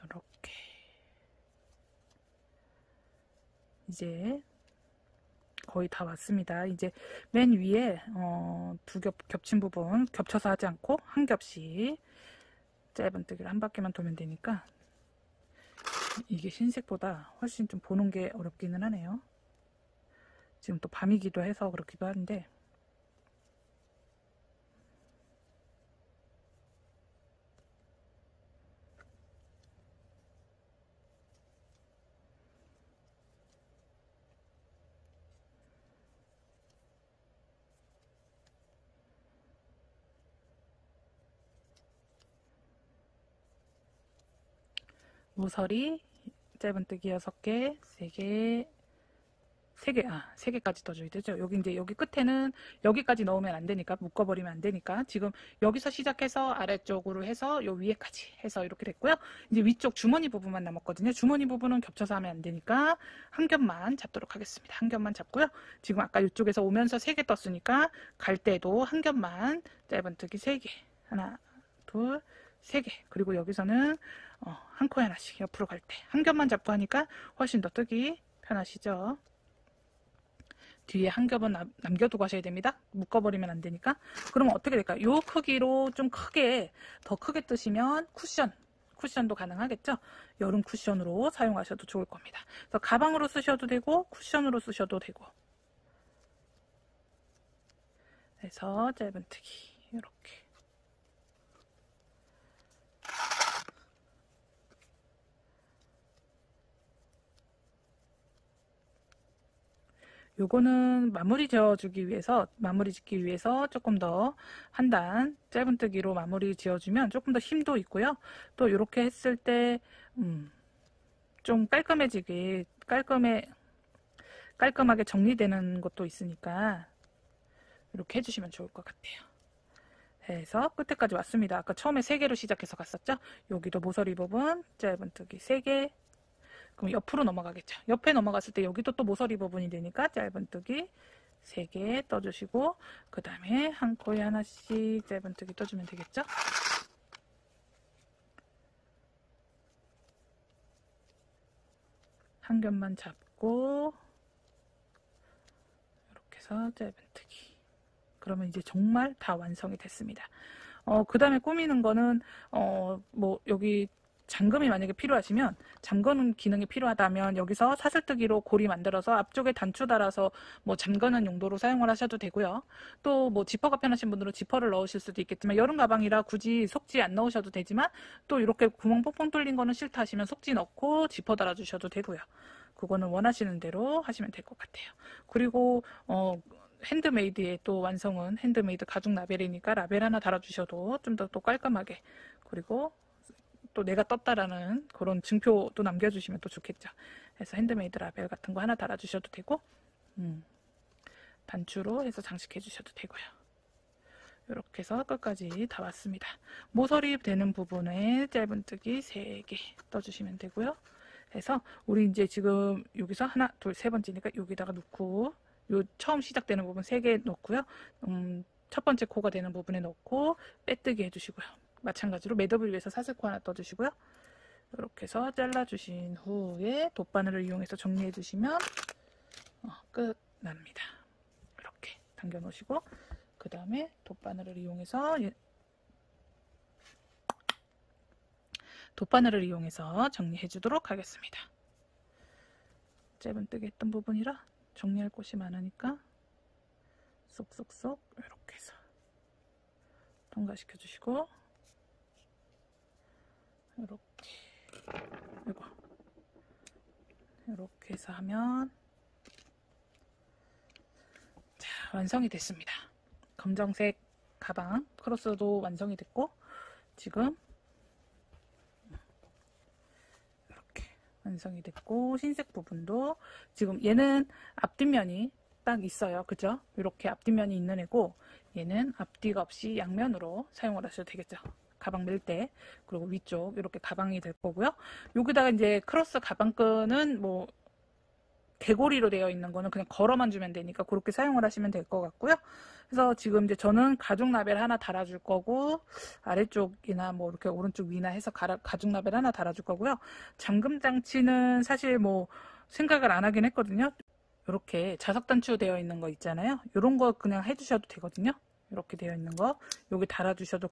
Speaker 1: 이렇게 이제 거의 다 왔습니다. 이제 맨 위에 두 겹 겹친 부분 겹쳐서 하지 않고 한 겹씩 짧은뜨기를 한 바퀴만 돌면 되니까 이게 흰색보다 훨씬 좀 보는 게 어렵기는 하네요. 지금 또 밤이기도 해서 그렇기도 한데 모서리 짧은뜨기 6개, 3개, 3개까지 떠줘야 되죠. 여기 이제 여기 끝에는 여기까지 넣으면 안 되니까, 묶어버리면 안 되니까, 지금 여기서 시작해서 아래쪽으로 해서 요 위에까지 해서 이렇게 됐고요. 이제 위쪽 주머니 부분만 남았거든요. 주머니 부분은 겹쳐서 하면 안 되니까 한 겹만 잡도록 하겠습니다. 한 겹만 잡고요. 지금 아까 이쪽에서 오면서 3개 떴으니까 갈 때도 한 겹만 짧은뜨기 3개, 하나, 둘, 3개. 그리고 여기서는 한 코에 하나씩 옆으로 갈 때 한 겹만 잡고 하니까 훨씬 더 뜨기 편하시죠. 뒤에 한 겹은 남겨두고 하셔야 됩니다. 묶어버리면 안 되니까. 그러면 어떻게 될까요? 요 크기로 좀 크게, 더 크게 뜨시면 쿠션도 가능하겠죠. 여름 쿠션으로 사용하셔도 좋을 겁니다. 그래서 가방으로 쓰셔도 되고 쿠션으로 쓰셔도 되고. 그래서 짧은뜨기 이렇게. 요거는 마무리 지어주기 위해서, 마무리 짓기 위해서 조금 더 한 단 짧은뜨기로 마무리 지어주면 조금 더 힘도 있고요. 또 이렇게 했을 때 좀 깔끔하게 정리되는 것도 있으니까 이렇게 해주시면 좋을 것 같아요. 해서 끝에까지 왔습니다. 아까 처음에 3개로 시작해서 갔었죠. 여기도 모서리 부분 짧은뜨기 3개. 그럼 옆으로 넘어가겠죠. 옆에 넘어갔을 때 여기도 또 모서리 부분이 되니까 짧은뜨기 3개 떠주시고, 그 다음에 한 코에 하나씩 짧은뜨기 떠주면 되겠죠. 한 겹만 잡고 이렇게 해서 짧은뜨기. 그러면 이제 정말 다 완성이 됐습니다. 그 다음에 꾸미는 거는 뭐 여기 잠금이 만약에 필요하시면, 잠그는 기능이 필요하다면 여기서 사슬뜨기로 고리 만들어서 앞쪽에 단추 달아서 뭐 잠그는 용도로 사용을 하셔도 되고요. 또 뭐 지퍼가 편하신 분들은 지퍼를 넣으실 수도 있겠지만, 여름 가방이라 굳이 속지 안 넣으셔도 되지만, 또 이렇게 구멍 뽕뽕 뚫린 거는 싫다 하시면 속지 넣고 지퍼 달아주셔도 되고요. 그거는 원하시는 대로 하시면 될 것 같아요. 그리고 핸드메이드의 또 완성은 핸드메이드 가죽 라벨이니까 라벨 하나 달아주셔도 좀 더 또 깔끔하게, 그리고 또 내가 떴다라는 그런 증표도 남겨주시면 또 좋겠죠. 그래서 핸드메이드 라벨 같은 거 하나 달아주셔도 되고, 단추로 해서 장식해 주셔도 되고요. 이렇게 해서 끝까지 다 왔습니다. 모서리 되는 부분에 짧은뜨기 3개 떠주시면 되고요. 해서 우리 이제 지금 여기서 하나, 둘, 세 번째니까 여기다가 놓고, 요 처음 시작되는 부분 3개 넣고요. 첫 번째 코가 되는 부분에 넣고 빼뜨기 해주시고요. 마찬가지로 매듭을 위해서 사슬코 하나 떠주시고요. 이렇게 해서 잘라주신 후에 돗바늘을 이용해서 정리해 주시면 끝납니다. 이렇게 당겨 놓으시고, 그 다음에 돗바늘을 이용해서 정리해 주도록 하겠습니다. 짧은뜨기 했던 부분이라 정리할 곳이 많으니까 쏙쏙쏙 이렇게 해서 통과시켜 주시고, 이렇게 해서 하면 자, 완성이 됐습니다. 검정색 가방 크로스도 완성이 됐고, 지금 이렇게 완성이 됐고, 흰색 부분도 지금 얘는 앞뒷면이 딱 있어요. 그죠? 이렇게 앞뒷면이 있는 애고, 얘는 앞뒤가 없이 양면으로 사용을 하셔도 되겠죠. 가방 멜 때. 그리고 위쪽 이렇게 가방이 될 거고요. 여기다가 이제 크로스 가방끈은 뭐 대고리로 되어 있는 거는 그냥 걸어만 주면 되니까 그렇게 사용을 하시면 될 것 같고요. 그래서 지금 이제 저는 가죽 라벨 하나 달아줄 거고, 아래쪽이나 뭐 이렇게 오른쪽 위나 해서 가죽 라벨 하나 달아줄 거고요. 잠금 장치는 사실 뭐 생각을 안 하긴 했거든요. 이렇게 자석 단추 되어 있는 거 있잖아요. 이런 거 그냥 해주셔도 되거든요. 이렇게 되어 있는 거 여기 달아주셔도,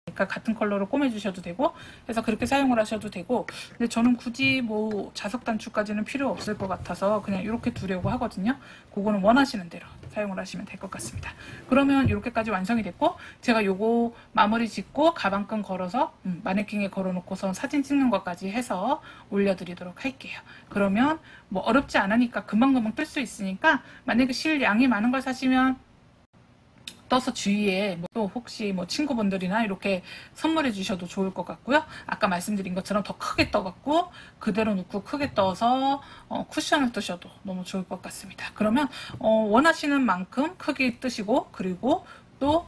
Speaker 1: 그러니까 같은 컬러로 꿰매주셔도 되고 해서 그렇게 사용을 하셔도 되고, 근데 저는 굳이 뭐 자석 단추까지는 필요 없을 것 같아서 그냥 이렇게 두려고 하거든요. 그거는 원하시는 대로 사용을 하시면 될 것 같습니다. 그러면 이렇게까지 완성이 됐고, 제가 요거 마무리 짓고 가방끈 걸어서 마네킹에 걸어놓고서 사진 찍는 것까지 해서 올려드리도록 할게요. 그러면 뭐 어렵지 않으니까 금방금방 뜰 수 있으니까, 만약에 실 양이 많은 걸 사시면 떠서 주위에 또 혹시 뭐 친구분들이나 이렇게 선물해 주셔도 좋을 것 같고요. 아까 말씀드린 것처럼 더 크게 떠갖고 그대로 놓고 크게 떠서 쿠션을 뜨셔도 너무 좋을 것 같습니다. 그러면 원하시는 만큼 크게 뜨시고, 그리고 또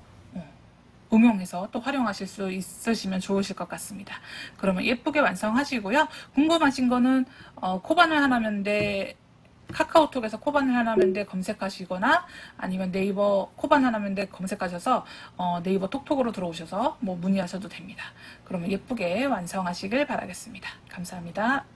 Speaker 1: 응용해서 또 활용하실 수 있으시면 좋으실 것 같습니다. 그러면 예쁘게 완성하시고요. 궁금하신 거는 코바늘 하나면대 카카오톡에서 코바늘 하나면대 검색하시거나, 아니면 네이버 코바늘 하나면대 검색하셔서 네이버 톡톡으로 들어오셔서 뭐 문의하셔도 됩니다. 그러면 예쁘게 완성하시길 바라겠습니다. 감사합니다.